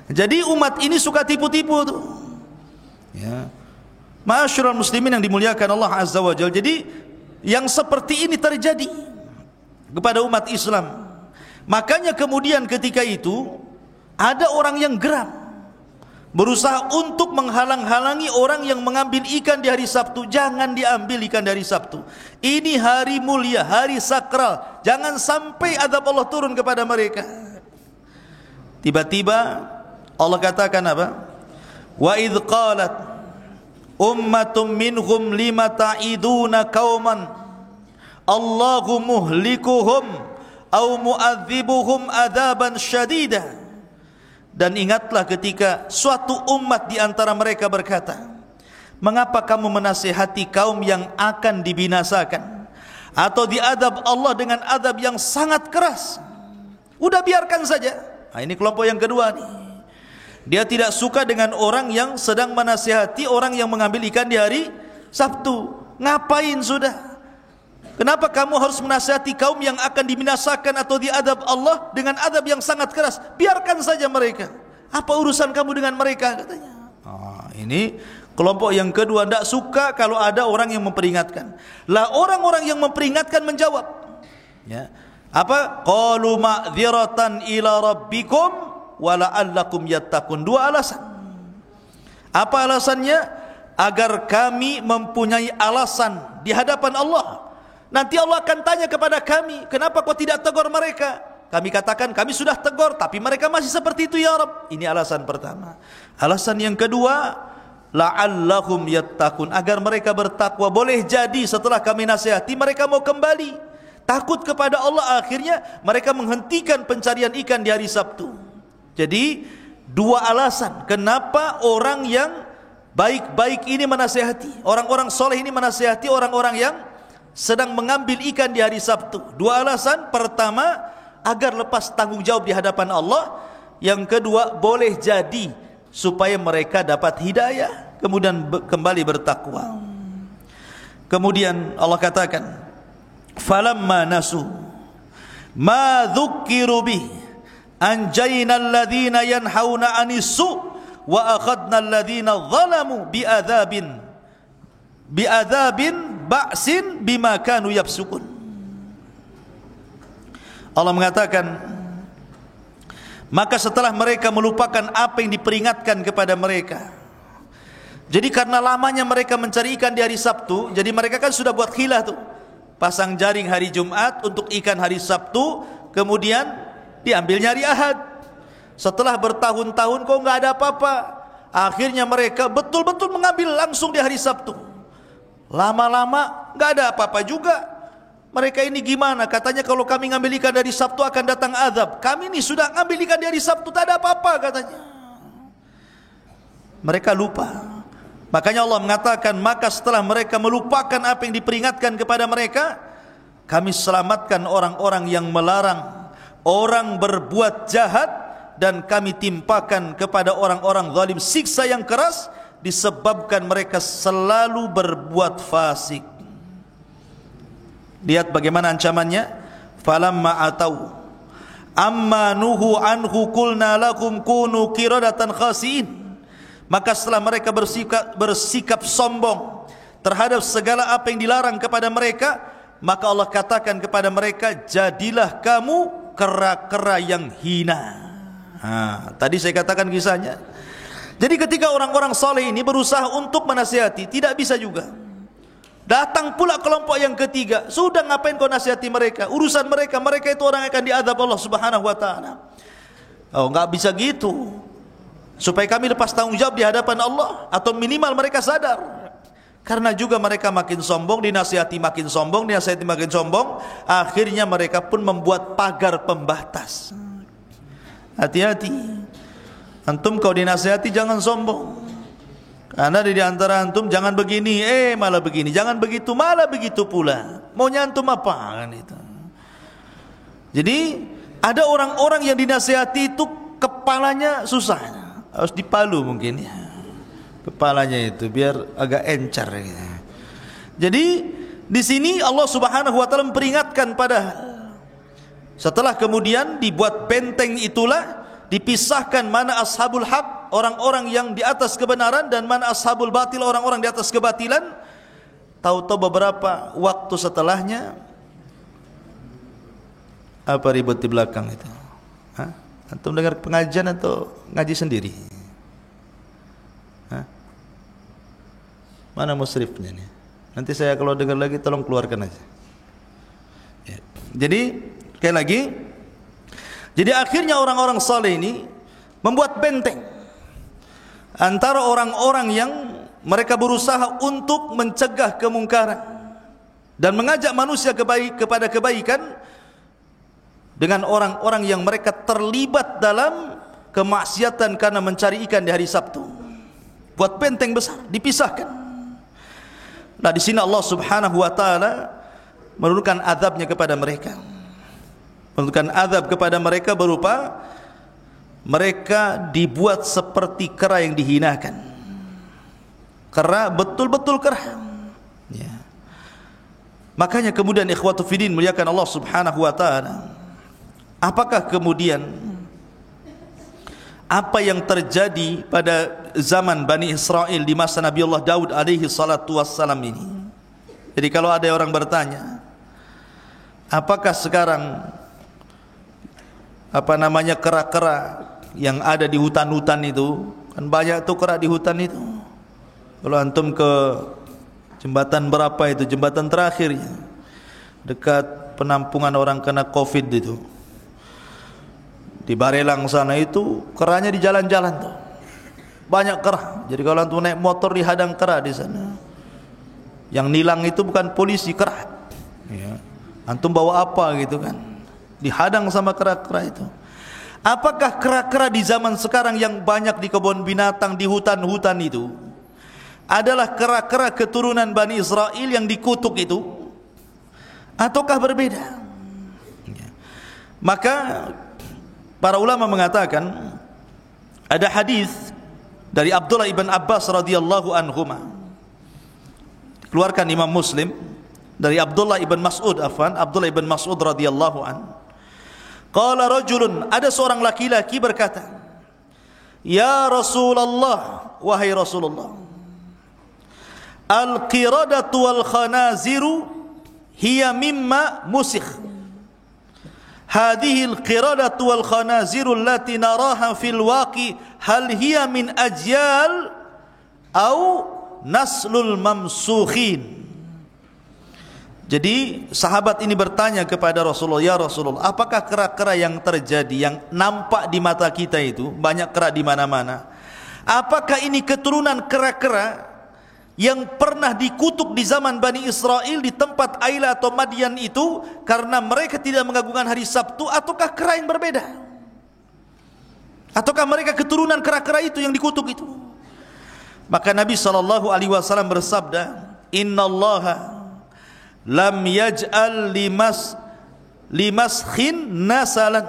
Jadi umat ini suka tipu-tipu tuh. Ya. Ma'asyiral muslimin yang dimuliakan Allah Azza wa Jalla. Jadi yang seperti ini terjadi kepada umat Islam. Makanya kemudian ketika itu ada orang yang geram, berusaha untuk menghalang-halangi orang yang mengambil ikan di hari Sabtu. Jangan diambil ikan dari Sabtu. Ini hari mulia, hari sakral. Jangan sampai azab Allah turun kepada mereka. Tiba-tiba Allah katakan apa? Wa idh qalat ummatum minhum lima ta'iduna qauman Allahu muhlikuhum au mu'adzibuhum adzaban syadida. Dan ingatlah ketika suatu umat di antara mereka berkata, mengapa kamu menasihati kaum yang akan dibinasakan atau diadab Allah dengan adab yang sangat keras? Udah biarkan saja. Ini kelompok yang kedua nih. Dia tidak suka dengan orang yang sedang menasihati orang yang mengambil ikan di hari Sabtu. Ngapain sudah? Kenapa kamu harus menasihati kaum yang akan dibinasakan atau diadab Allah dengan adab yang sangat keras? Biarkan saja mereka. Apa urusan kamu dengan mereka, katanya. Ini kelompok yang kedua, tidak suka kalau ada orang yang memperingatkan. Lah orang-orang yang memperingatkan menjawab, ya. Apa? Qalu ma'dziratan ila rabbikum wala'allakum yattaqun. 2 alasan. Apa alasannya? Agar kami mempunyai alasan di hadapan Allah. Nanti Allah akan tanya kepada kami, kenapa kau tidak tegur mereka? kami katakan kami sudah tegur, tapi mereka masih seperti itu ya Rabb. Ini alasan pertama. Alasan yang kedua, la'allahum yattaqun, agar mereka bertakwa. Boleh jadi setelah kami nasihati mereka mau kembali takut kepada Allah, akhirnya mereka menghentikan pencarian ikan di hari Sabtu. Jadi dua alasan kenapa orang yang baik-baik ini menasihati, orang-orang soleh ini menasihati orang-orang yang sedang mengambil ikan di hari Sabtu. Dua alasan, pertama agar lepas tanggung jawab di hadapan Allah, yang kedua boleh jadi supaya mereka dapat hidayah, kemudian kembali bertakwa. Kemudian Allah katakan, falamma nasu ma dzukkiru bih anjayna alladhina yanhauna 'anis su' wa akhadna alladhina zalamu bi'adzabin ba'sin bima kanu yafsukun. Allah mengatakan, maka setelah mereka melupakan apa yang diperingatkan kepada mereka. Jadi karena lamanya mereka mencari ikan di hari Sabtu, jadi mereka kan sudah buat khilah tuh, pasang jaring hari Jumat untuk ikan hari Sabtu, kemudian diambilnya hari Ahad. Setelah bertahun-tahun kok nggak ada apa-apa, akhirnya mereka betul-betul mengambil langsung di hari Sabtu. Lama-lama nggak ada apa-apa juga. Mereka ini gimana? Katanya kalau kami ngambil ikan dari Sabtu akan datang azab. Kami ini sudah ngambil ikan dari Sabtu, tak ada apa-apa katanya. Mereka lupa. Makanya Allah mengatakan, maka setelah mereka melupakan apa yang diperingatkan kepada mereka, kami selamatkan orang-orang yang melarang orang berbuat jahat, dan kami timpakan kepada orang-orang zalim siksa yang keras disebabkan mereka selalu berbuat fasik. Lihat bagaimana ancamannya. Falamma atau amma nuhu anhu qulna lakum kunu qiradatan khasiin. Maka setelah mereka bersikap sombong terhadap segala apa yang dilarang kepada mereka, maka Allah katakan kepada mereka, jadilah kamu kera-kera yang hina. Tadi saya katakan kisahnya. Jadi ketika orang-orang saleh ini berusaha untuk menasihati, tidak bisa juga. Datang pula kelompok yang ketiga. Sudah ngapain kau nasihati mereka? Urusan mereka, mereka itu orang yang akan diazab Allah Subhanahu wa taala. Oh, enggak bisa gitu. Supaya kami lepas tanggung jawab di hadapan Allah, atau minimal mereka sadar. Karena juga mereka makin sombong, dinasihati makin sombong, dinasihati makin sombong, akhirnya mereka pun membuat pagar pembatas. Hati-hati. Antum kau dinasihati jangan sombong. Karena di antara antum jangan begini, malah begini, jangan begitu, malah begitu pula. Maunya antum apa kan itu. Jadi ada orang-orang yang dinasihati itu kepalanya susah, harus dipalu mungkin ya. Kepalanya itu biar agak encar gitu. Jadi di sini Allah Subhanahu wa taala memperingatkan pada, setelah kemudian dibuat benteng itulah dipisahkan mana ashabul haq, orang-orang yang di atas kebenaran, dan mana ashabul batil, orang-orang di atas kebatilan. Tahu-tahu beberapa waktu setelahnya, apa ribut di belakang itu? Antum dengar pengajian atau ngaji sendiri? Mana musrifnya nih? Nanti saya kalau dengar lagi tolong keluarkan aja. Ya. Jadi sekali lagi, jadi akhirnya orang-orang saleh ini membuat benteng antara orang-orang yang mereka berusaha untuk mencegah kemungkaran dan mengajak manusia kepada kebaikan, dengan orang-orang yang mereka terlibat dalam kemaksiatan karena mencari ikan di hari Sabtu. Buat benteng besar, dipisahkan. Nah, di sini Allah Subhanahu wa taala menurunkan azabnya kepada mereka. Menurunkan azab kepada mereka berupa mereka dibuat seperti kera yang dihinakan. Kera, betul-betul kera. Ya. Makanya kemudian ikhwatu fiddin muliakan Allah Subhanahu wa taala, apakah kemudian apa yang terjadi pada zaman Bani Israel di masa Nabi Allah Daud alaihi salatu wassalam ini? Jadi kalau ada orang bertanya, apakah sekarang kera-kera yang ada di hutan-hutan itu, kan banyak tuh kera di hutan itu. Kalau antum ke jembatan berapa itu, jembatan terakhir ya, dekat penampungan orang kena COVID itu, Di Barelang sana itu kerahnya di jalan-jalan tuh. Banyak kerah. Jadi kalau antum naik motor dihadang kerah di sana. Yang nilang itu bukan polisi, kerah. Ya. Antum bawa apa gitu kan? Dihadang sama kera-kera itu. Apakah kera-kera di zaman sekarang yang banyak di kebun binatang, di hutan-hutan itu adalah kera-kera keturunan Bani Israel yang dikutuk itu? Ataukah berbeda? Ya. Maka para ulama mengatakan ada hadis dari Abdullah ibn Abbas radhiyallahu anhuma, keluarkan Imam Muslim, dari Abdullah ibn Mas'ud, Abdullah ibn Mas'ud radhiyallahu an. Qala rajulun, ada seorang laki-laki berkata, ya Rasulullah, wahai Rasulullah, al-qiradatu wal khanaziru hiya mimma musikh. Hadhihi al-qiradatu wal khanaziru allati naraha fil waqi hal hiya min ajyal au naslul mamsukhin. Jadi sahabat ini bertanya kepada Rasulullah, ya Rasulullah, apakah kera-kera yang terjadi, yang nampak di mata kita itu, banyak kera di mana-mana, apakah ini keturunan kera-kera yang pernah dikutuk di zaman Bani Israel di tempat Aila atau Madian itu karena mereka tidak mengagungkan hari Sabtu, ataukah kera yang berbeda? Ataukah mereka keturunan kera-kera itu yang dikutuk itu? Maka Nabi SAW bersabda, innallaha lam yaj'al limaskhin nasalan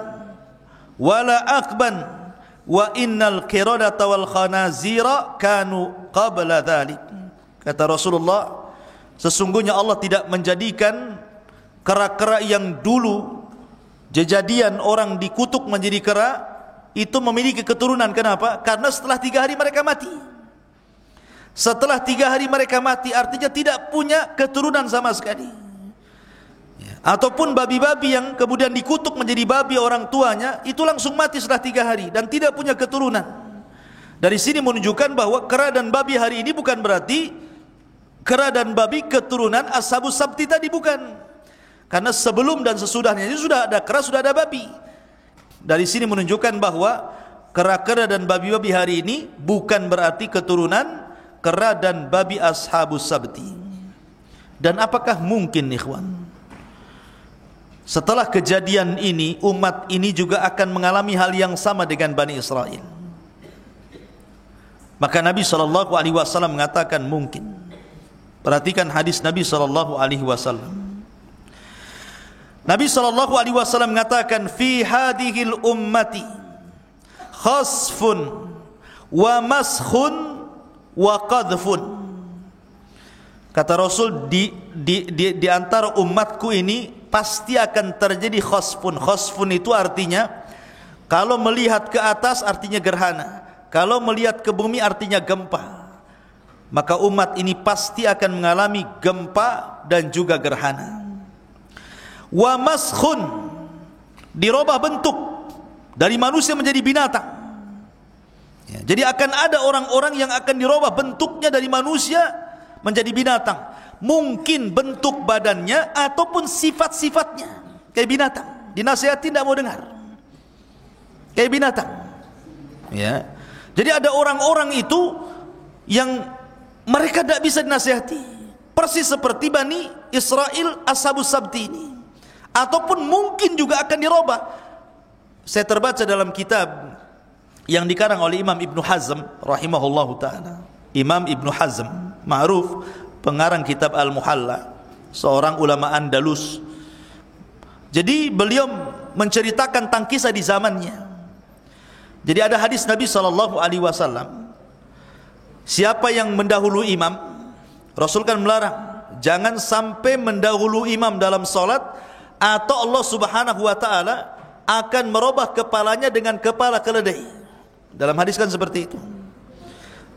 wala akban wa innal qiradata wal khanazira kanu qabla dhalik. Kata Rasulullah, sesungguhnya Allah tidak menjadikan kera-kera yang dulu kejadian orang dikutuk menjadi kera itu memiliki keturunan. Kenapa? Karena setelah 3 hari mereka mati. Setelah 3 hari mereka mati, artinya tidak punya keturunan sama sekali. Ataupun babi-babi yang kemudian dikutuk menjadi babi orang tuanya, itu langsung mati setelah 3 hari dan tidak punya keturunan. Dari sini menunjukkan bahwa kera dan babi hari ini bukan berarti kera dan babi keturunan Ashabus Sabti tadi, bukan. Karena sebelum dan sesudahnya itu sudah ada kera, sudah ada babi. Dari sini menunjukkan bahwa kera-kera dan babi-babi hari ini bukan berarti keturunan kera dan babi Ashabus Sabti. Dan apakah mungkin ikhwan, setelah kejadian ini umat ini juga akan mengalami hal yang sama dengan Bani Israel? Maka Nabi SAW mengatakan mungkin. Perhatikan hadis Nabi SAW. Nabi SAW mengatakan, fi hadhil ummati khasfun wa maskhun wa qadhfun. Kata Rasul, di antara umatku ini pasti akan terjadi khasfun. Khasfun itu artinya kalau melihat ke atas artinya gerhana, kalau melihat ke bumi artinya gempa. Maka umat ini pasti akan mengalami gempa dan juga gerhana. Wa maskhun, dirubah bentuk dari manusia menjadi binatang. Ya, jadi akan ada orang-orang yang akan dirubah bentuknya dari manusia menjadi binatang. Mungkin bentuk badannya ataupun sifat-sifatnya kayak binatang. Dinasihati tidak mau dengar, kayak binatang. Ya. Jadi ada orang-orang itu yang mereka tidak bisa dinasihati, persis seperti Bani Israel Ashabus Sabti ini. Ataupun mungkin juga akan dirubah. Saya terbaca dalam kitab yang dikarang oleh Imam Ibn Hazm rahimahullahu ta'ala. Imam Ibn Hazm ma'ruf, pengarang kitab Al-Muhalla, seorang ulama Andalus. Jadi beliau menceritakan tentang kisah di zamannya. Jadi ada hadis Nabi SAW, siapa yang mendahului imam, Rasul kan melarang, jangan sampai mendahului imam dalam solat, atau Allah Subhanahu wa ta'ala akan merubah kepalanya dengan kepala keledai. Dalam hadis kan seperti itu.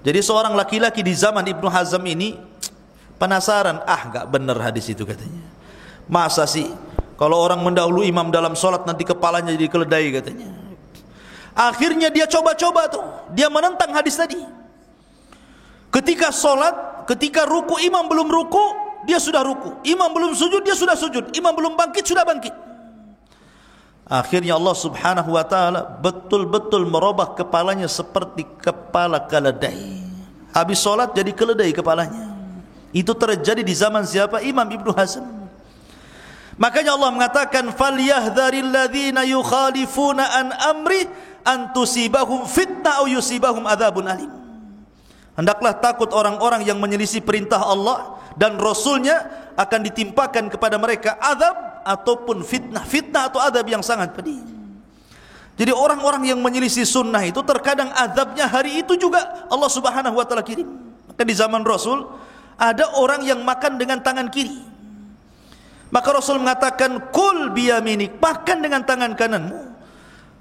Jadi seorang laki-laki di zaman Ibnu Hazm ini penasaran, gak benar hadis itu katanya. Masa sih kalau orang mendahului imam dalam solat nanti kepalanya jadi keledai katanya. Akhirnya dia coba-coba tuh, dia menentang hadis tadi. Ketika solat, ketika ruku, imam belum ruku, dia sudah ruku. Imam belum sujud, dia sudah sujud. Imam belum bangkit, sudah bangkit. Akhirnya Allah subhanahu wa ta'ala betul-betul merubah kepalanya seperti kepala keledai. Habis solat jadi keledai kepalanya. Itu terjadi di zaman siapa? Imam Ibnu Hazm. Makanya Allah mengatakan, "Falyahdharil ladzina yukhalifuna an amri an tusibahum fitnah aw yusibahum adzabun alim." Hendaklah takut orang-orang yang menyelisih perintah Allah dan Rasulnya akan ditimpakan kepada mereka azab ataupun fitnah. Fitnah atau azab yang sangat pedih. Jadi orang-orang yang menyelisih sunnah itu terkadang azabnya hari itu juga Allah subhanahu wa ta'ala kirim. Maka di zaman Rasul ada orang yang makan dengan tangan kiri. Maka Rasul mengatakan, "Kul biyaminik," makan dengan tangan kananmu.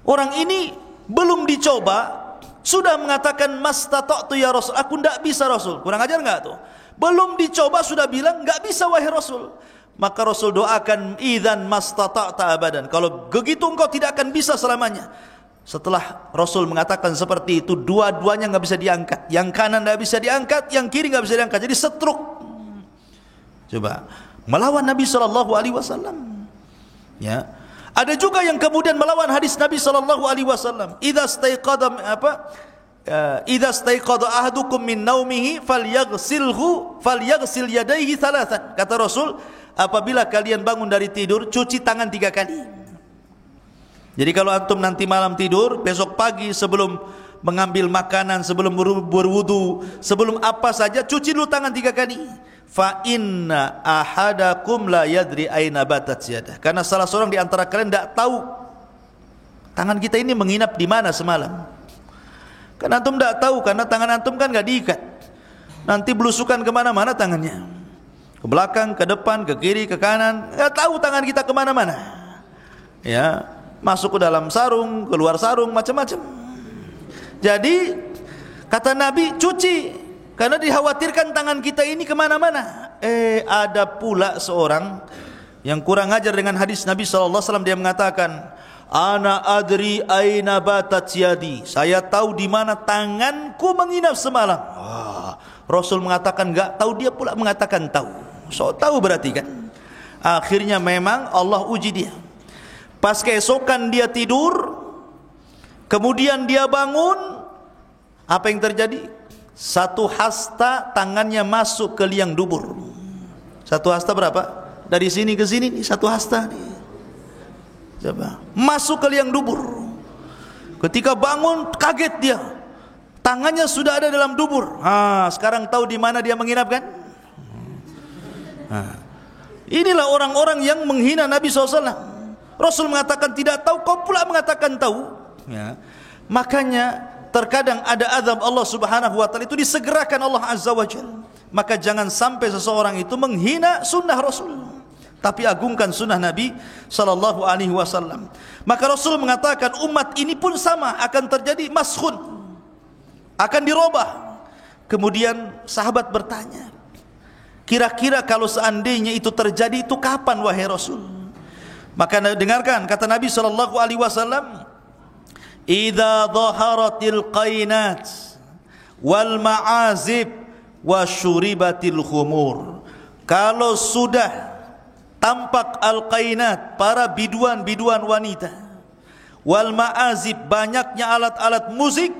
Orang ini belum dicoba sudah mengatakan, "Mastata'tu ya Rasul," aku tidak bisa Rasul. Kurang ajar enggak tuh? Belum dicoba sudah bilang enggak bisa wahai Rasul. Maka Rasul doakan, "Idzan mastata'ta abadan," kalau begitu engkau tidak akan bisa selamanya. Setelah Rasul mengatakan seperti itu, dua-duanya enggak bisa diangkat. Yang kanan enggak bisa diangkat, yang kiri enggak bisa diangkat. Jadi stroke. Coba melawan Nabi sallallahu alaihi wasallam. Ya. Ada juga yang kemudian melawan hadis Nabi sallallahu alaihi wasallam. Idza staiqadha ahadukum min naumihi falyaghsil yadayhi thalathan. Kata Rasul, apabila kalian bangun dari tidur, cuci tangan 3 kali. Jadi kalau antum nanti malam tidur, besok pagi sebelum mengambil makanan, sebelum berwudu, sebelum apa saja, cuci dulu tangan 3 kali. Fa inna ahadakum la yadri aina batat yadah. Karena salah seorang di antara kalian tidak tahu tangan kita ini menginap di mana semalam. Karena antum tidak tahu, karena tangan antum kan enggak diikat. Nanti belusukan kemana-mana tangannya, ke belakang, ke depan, ke kiri, ke kanan, enggak tahu tangan kita kemana-mana. Ya, masuk ke dalam sarung, keluar sarung, macam-macam. Jadi kata Nabi, cuci. Karena dikhawatirkan tangan kita ini kemana-mana. Ada pula seorang yang kurang ajar dengan hadis Nabi SAW. Dia mengatakan, "Ana adri aina batat yadi." Saya tahu di mana tanganku menginap semalam. Rasul mengatakan enggak tahu, dia pula mengatakan tahu. So tahu berarti kan. Akhirnya memang Allah uji dia. Pas keesokan dia tidur, kemudian dia bangun, apa yang terjadi? Satu hasta tangannya masuk ke liang dubur. Satu hasta berapa? Dari sini ke sini nih, satu hasta nih. Coba, masuk ke liang dubur. Ketika bangun kaget dia. Tangannya sudah ada dalam dubur. Sekarang tahu di mana dia menginap kan? Inilah orang-orang yang menghina Nabi SAW. Rasul mengatakan tidak tahu, kau pula mengatakan tahu. Ya. Makanya terkadang ada azab Allah subhanahu wa ta'ala itu disegerakan Allah azza wa jalla. Maka jangan sampai seseorang itu menghina sunnah Rasul, tapi agungkan sunnah Nabi sallallahu alaihi wasallam. Maka Rasul mengatakan umat ini pun sama, akan terjadi maskhun, akan dirubah. Kemudian sahabat bertanya, kira-kira kalau seandainya itu terjadi, itu kapan wahai Rasul? Maka dengarkan kata Nabi sallallahu alaihi wasallam, "Idza dhaharatil qainat wal ma'azib wa syuribatil khumur." Kalau sudah tampak al-qainat, para biduan-biduan wanita, wal ma'azib, banyaknya alat-alat musik,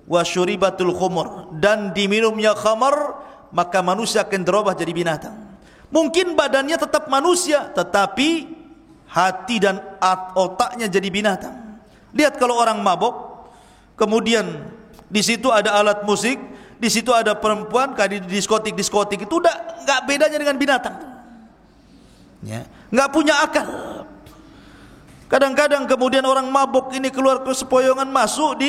wa syuribatul khumur, dan diminumnya khamar, maka manusia akan berubah jadi binatang. Mungkin badannya tetap manusia, tetapi hati dan otaknya jadi binatang. Lihat kalau orang mabok, kemudian di situ ada alat musik, di situ ada perempuan, kayak di diskotik itu udah nggak bedanya dengan binatang. Ya, nggak punya akal. Kadang-kadang kemudian orang mabok ini keluar ke sepoyongan, masuk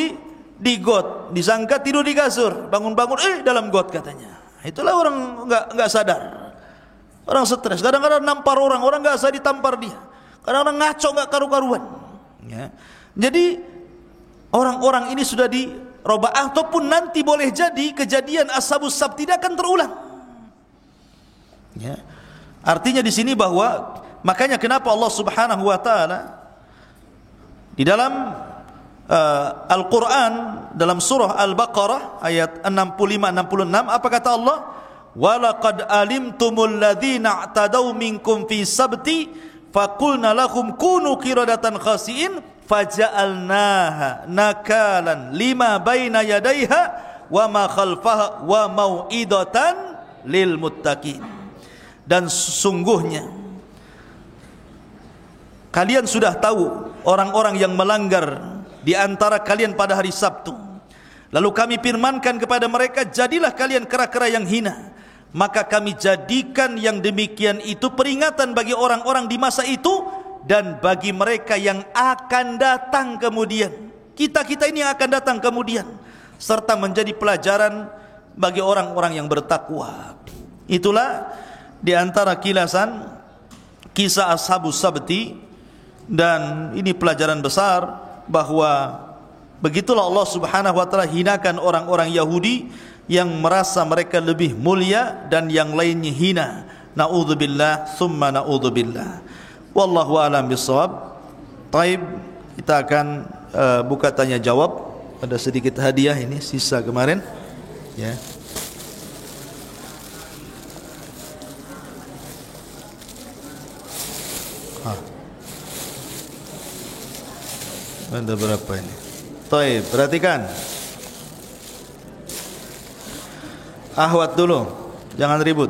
di got, disangka tidur di kasur, bangun-bangun dalam got katanya. Itulah orang nggak sadar, orang stres. Kadang-kadang nampar orang nggak usah ditampar dia. Kadang-kadang ngaco nggak karu-karuan. Ya. Jadi orang-orang ini sudah dirubah, ataupun nanti boleh jadi kejadian Ashabus Sabt tidak akan terulang. Ya. Artinya di sini bahwa makanya kenapa Allah Subhanahu wa taala di dalam Al-Quran, dalam surah Al-Baqarah ayat 65-66, apa kata Allah? "Walaqad alimtumul ladzina i'tadaw minkum fi sabti faqulna lahum kunu qiradatan khasiin faja'alnaha nakalan lima baina yadayha wa ma khalfaha wa mau'idatan lil muttaqin. Dan sesungguhnya kalian sudah tahu orang-orang yang melanggar di antara kalian pada hari Sabtu. Lalu kami firmankan kepada mereka, jadilah kalian kera-kera yang hina. Maka kami jadikan yang demikian itu peringatan bagi orang-orang di masa itu dan bagi mereka yang akan datang kemudian. Kita-kita ini yang akan datang kemudian, serta menjadi pelajaran bagi orang-orang yang bertakwa. Itulah di antara kilasan kisah Ashabus Sabti, dan ini pelajaran besar bahwa begitulah Allah Subhanahu wa taala hinakan orang-orang Yahudi yang merasa mereka lebih mulia dan yang lainnya hina. Na'udzubillah summa na'udzubillah. Wallahu a'lam bissawab. Taib, kita akan buka tanya jawab. Ada sedikit hadiah ini sisa kemarin, ya. Ada berapa ini? Taib, perhatikan. Ahwat dulu, jangan ribut.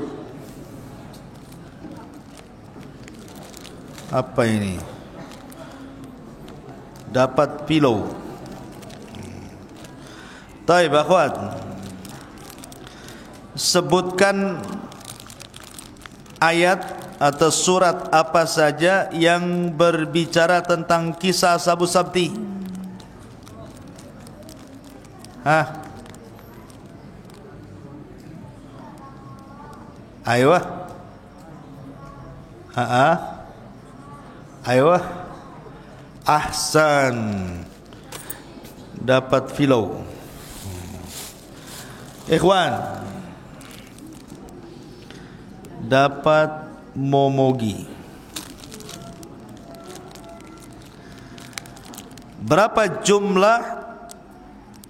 Apa ini? Dapat pillow. Taib, akhwat, sebutkan ayat atau surat apa saja yang berbicara tentang kisah Ashabus Sabti. Ayo. Ayo. Ahsan. Dapat filau. Ikhwan, dapat momogi. Berapa jumlah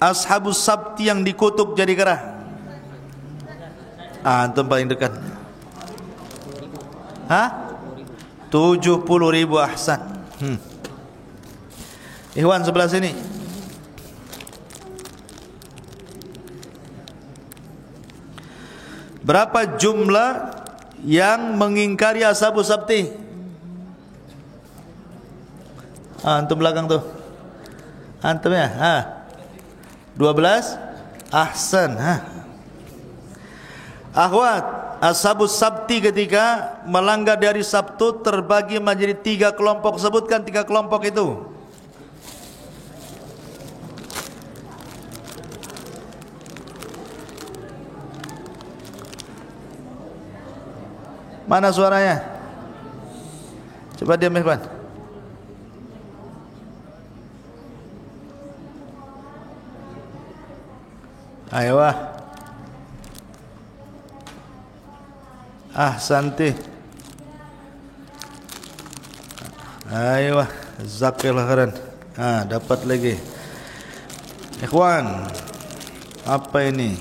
Ashabus Sabti yang dikutuk jadi kera? Antum paling dekat. 70.000, ahsan. Ikhwan sebelah sini. Berapa jumlah yang mengingkari Ashabus Sabti? Antum belakang tuh. Antum ya? 12? Ahsan. Akhwat, Ashabus Sabti ketika melanggar dari Sabtu terbagi menjadi 3 kelompok. Sebutkan 3 kelompok itu. Mana suaranya? Coba diam, Ikhwan. Ayo. Ahsanti. Ayo, zakil khairan. Dapat lagi. Ikhwan, apa ini?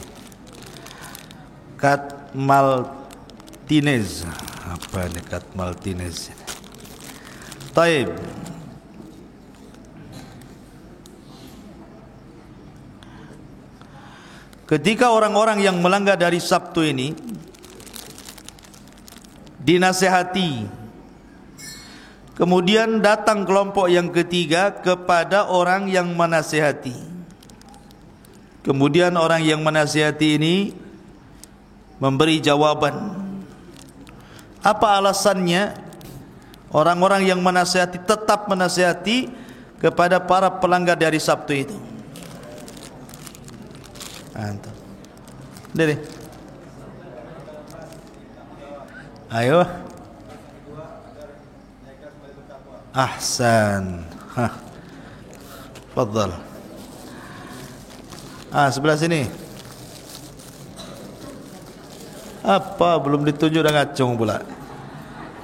Kat Maltinez. Apa ini kat Maltinez? Taib. Ketika orang-orang yang melanggar dari Sabtu ini dinasihati, kemudian datang kelompok yang ketiga kepada orang yang menasihati. Kemudian orang yang menasihati ini memberi jawaban. Apa alasannya orang-orang yang menasihati tetap menasihati kepada para pelanggar dari Sabtu itu? Antum. Diri. Ayo. Ahsan. Fadhal. Sebelah sini. Apa belum ditunjuk dah ngacung pula.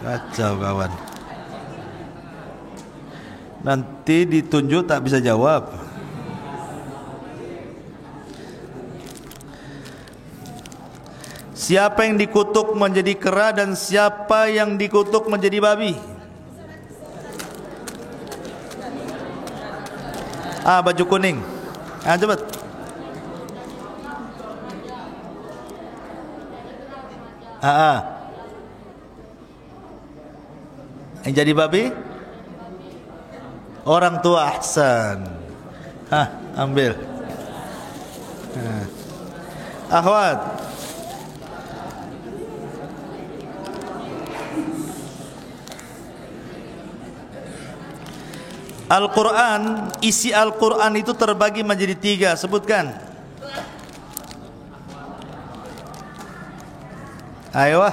Kacau kawan. Nanti ditunjuk tak bisa jawab. Siapa yang dikutuk menjadi kera dan siapa yang dikutuk menjadi babi? Baju kuning. Cepat. Yang jadi babi? Orang tua, ahsan. Ambil. Akhwat, Al-Quran, isi Al-Quran itu terbagi menjadi 3. Sebutkan. Ayo.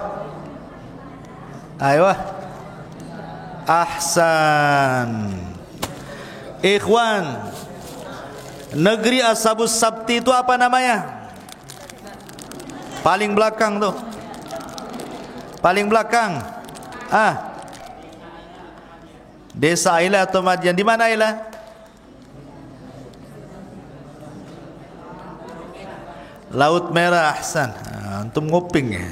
Ahsan. Ikhwan, negeri Ashabus Sabti itu apa namanya? Paling belakang tuh. Paling belakang. Desa Ailah atau Madian? Di mana Ailah? Laut Merah, ahsan. Antum nguping ya.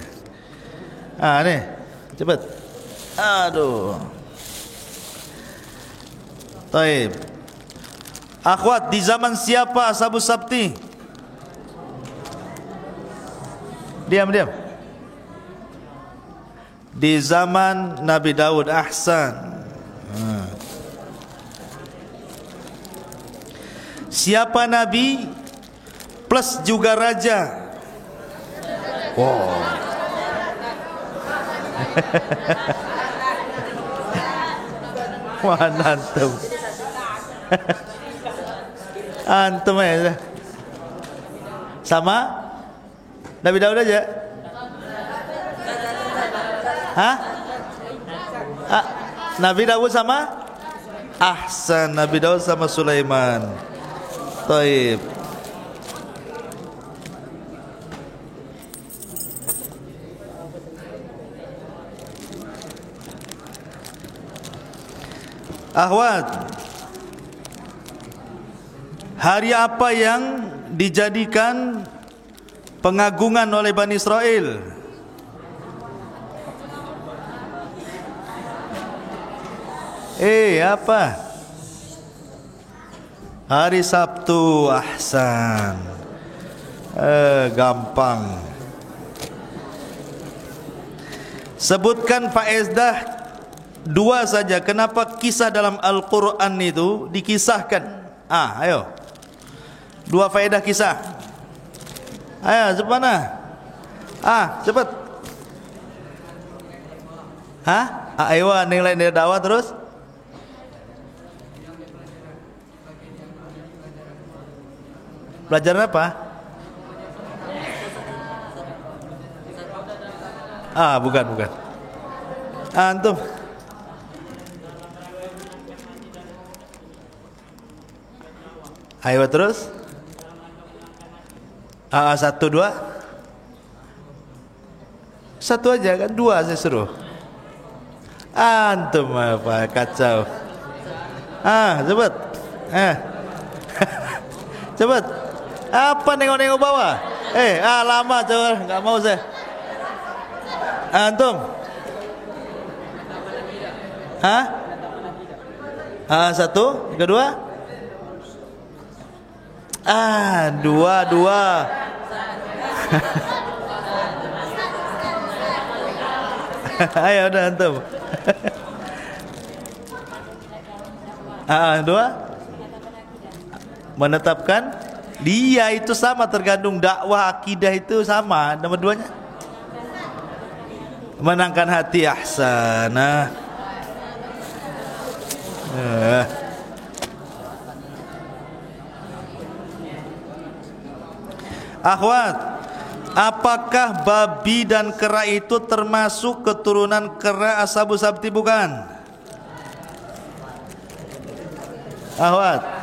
Nih, cepat. Aduh. Taib. Akhwat, di zaman siapa Ashabus Sabti? Diam. Di zaman Nabi Daud, ahsan. Siapa Nabi plus juga raja? Wow. Mana antum? Antum ya? Sama Nabi Daud aja? Nabi Daud sama? Ahsan, Nabi Daud sama Sulaiman. Taib. Akhwat, hari apa yang dijadikan pengagungan oleh Bani Israel? Apa? Hari Sabtu, ahsan. Gampang. Sebutkan faedah 2 saja. Kenapa kisah dalam Al-Quran itu dikisahkan? Ayo. 2 faedah kisah. Ayo, cepat mana? Cepat. Ayo, nilai dakwah terus. Belajar apa? Bukan. Antum. Ayo terus. 1, 2. 1 aja kan, 2 saya suruh. Antum apa kacau. Cepat. Cepat. Apa nengok-nengok bawah? Lama coba, enggak mau saya. Antum. 1, kedua. 2. Ayo udah antum. 2. Menetapkan dia itu sama, tergantung dakwah akidah itu sama. Nomor 2-nya menangkan hati, ahsanah. Akhwat, apakah babi dan kera itu termasuk keturunan kera Ashabus Sabti? Bukan. Akhwat,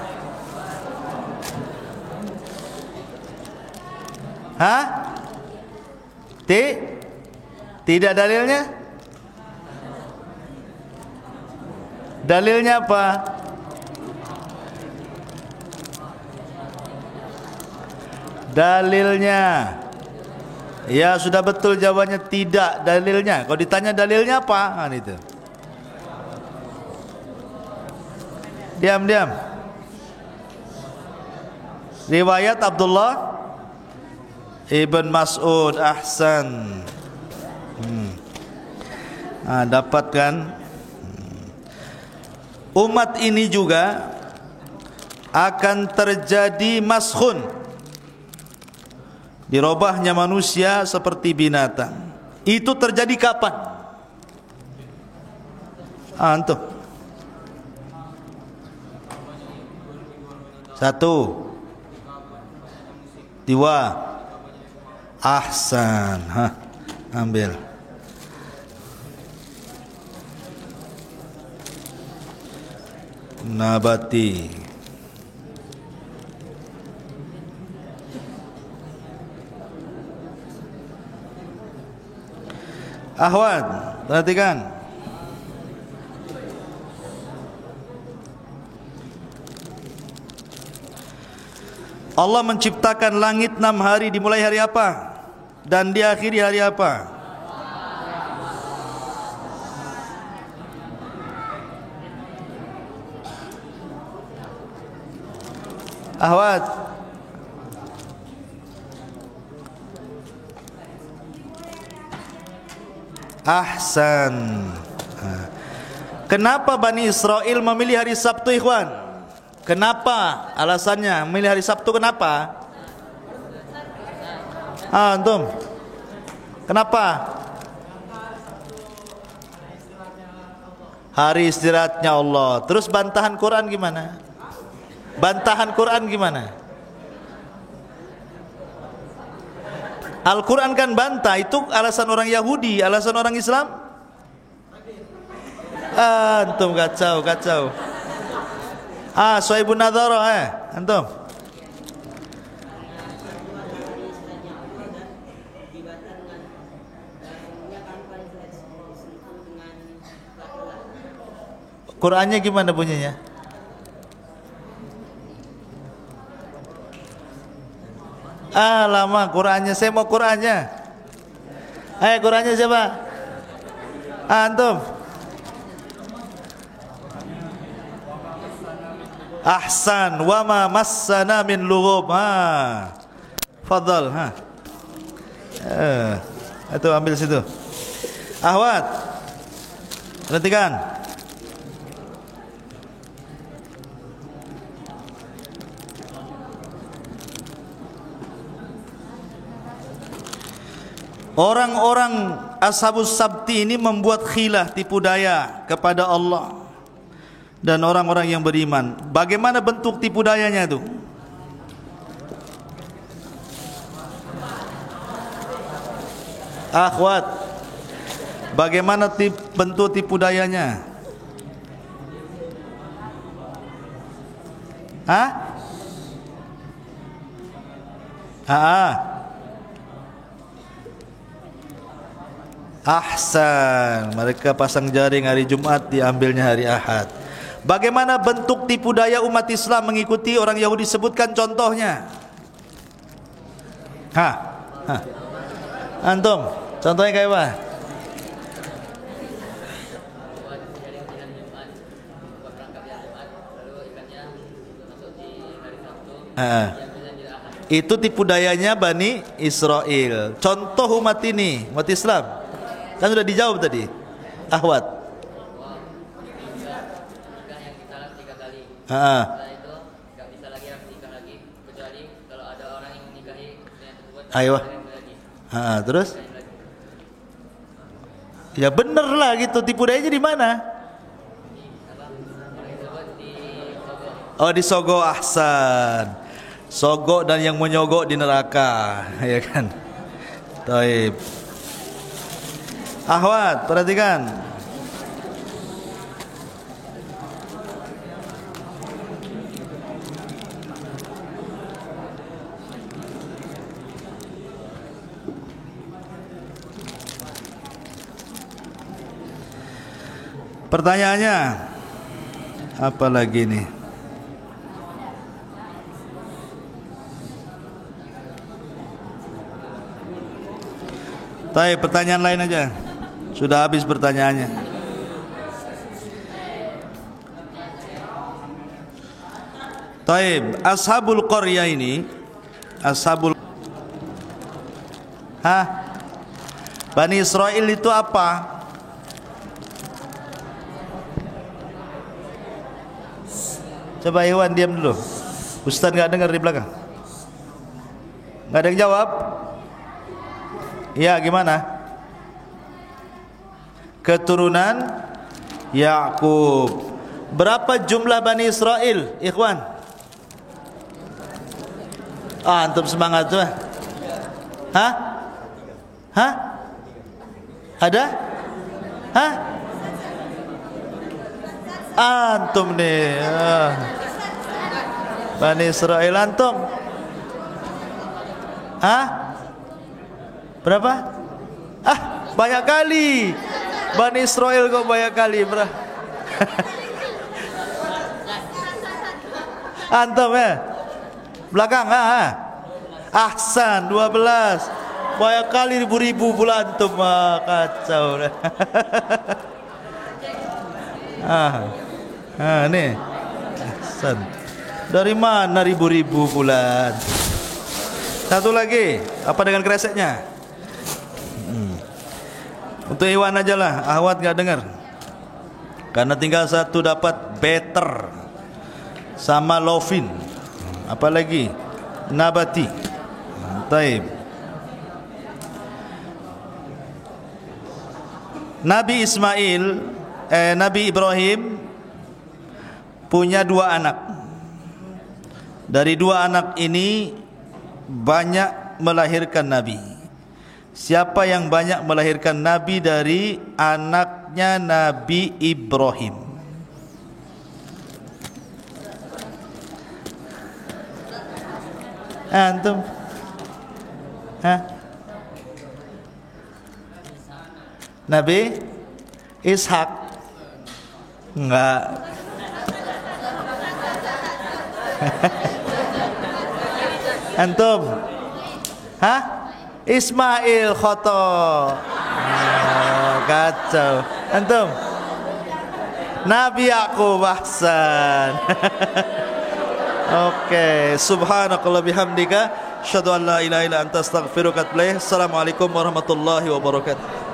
tidak dalilnya? Dalilnya apa? Dalilnya. Ya sudah betul jawabannya tidak dalilnya. Kalau ditanya dalilnya apa? Itu. Diam. Riwayat Abdullah Ibn Mas'ud. Ahsan. Dapatkan. Umat ini juga akan terjadi maskhun, dirubahnya manusia seperti binatang. Itu terjadi kapan? Antum. Satu, dua. Ahsan. Ambil. Nabati. Ahwat, perhatikan. Allah menciptakan langit 6 hari, dimulai hari apa? Dan diakhiri hari apa? Ahwat. Ahsan. Kenapa Bani Israel memilih hari Sabtu, ikhwan? Kenapa? Alasannya memilih hari Sabtu kenapa? Antum. Kenapa? Hari istirahatnya Allah. Terus bantahan Quran gimana? Bantahan Quran gimana? Al-Quran kan bantah. Itu alasan orang Yahudi, alasan orang Islam? Antum kacau, kacau. Suhaibun Nadharah, antum. Qurannya gimana bunyinya? Lama Qurannya, saya mau Qurannya. Qurannya siapa? Antum. Ahsan. Wa ma massana min lughub. Fadhal. Itu ambil situ. Ahwat, perhatikan. Orang-orang Ashabus Sabti ini membuat khilah, tipu daya kepada Allah dan orang-orang yang beriman. Bagaimana bentuk tipu dayanya itu? Akhwat, bagaimana bentuk tipu dayanya? Ahsan. Mereka pasang jaring hari Jumat, diambilnya hari Ahad. Bagaimana bentuk tipu daya umat Islam mengikuti orang Yahudi? Sebutkan contohnya. Antum, contohnya kayak apa? Itu tipu dayanya Bani Israel. Contoh umat ini, umat Islam. Kan sudah dijawab tadi. Ahwat. Ayo. Terus? Ya bener lah gitu. Tipu dayanya di mana? Oh, di Sogo. Ahsan. Sogok dan yang menyogok di neraka, ya kan? Taib. Ahwat, perhatikan. Pertanyaannya apa lagi nih? Taib, pertanyaan lain aja. Sudah habis pertanyaannya. Taib, ashabul qaryah ini, ashabul Bani Israel itu apa? Coba Iwan diam dulu. Ustaz nggak dengar di belakang. Nggak ada yang jawab. Ya, gimana? Keturunan Yakub. Berapa jumlah Bani Israel, ikhwan? Antum semangat tuh. Ada? Antum nih. Bani Israel antum. Berapa? Banyak kali. Bani Israel kok banyak kali, bro. Antum ya? Belakang, Ahsan, 12. Banyak kali, ribu-ribu pula antum, kacau. Nih. Ahsan. Dari mana ribu-ribu bulan? Satu lagi, apa dengan kreseknya? Untuk Iwan aja lah, Ahwat gak dengar. Karena tinggal satu dapat better sama Lovin. Apalagi Nabati. Taib. Nabi Ibrahim punya 2 anak. Dari 2 anak ini banyak melahirkan Nabi. Siapa yang banyak melahirkan Nabi dari anaknya Nabi Ibrahim? Antum? Nabi Ishak? Enggak. Antum? Ismail khoto. Kacau. Antum? Nabi Yakub. Ahsan. Oke. Subhanakallah bihamdika asyhadu an la ilaha illa anta astaghfiruka wa atubu ilaik. Assalamualaikum warahmatullahi wabarakatuh.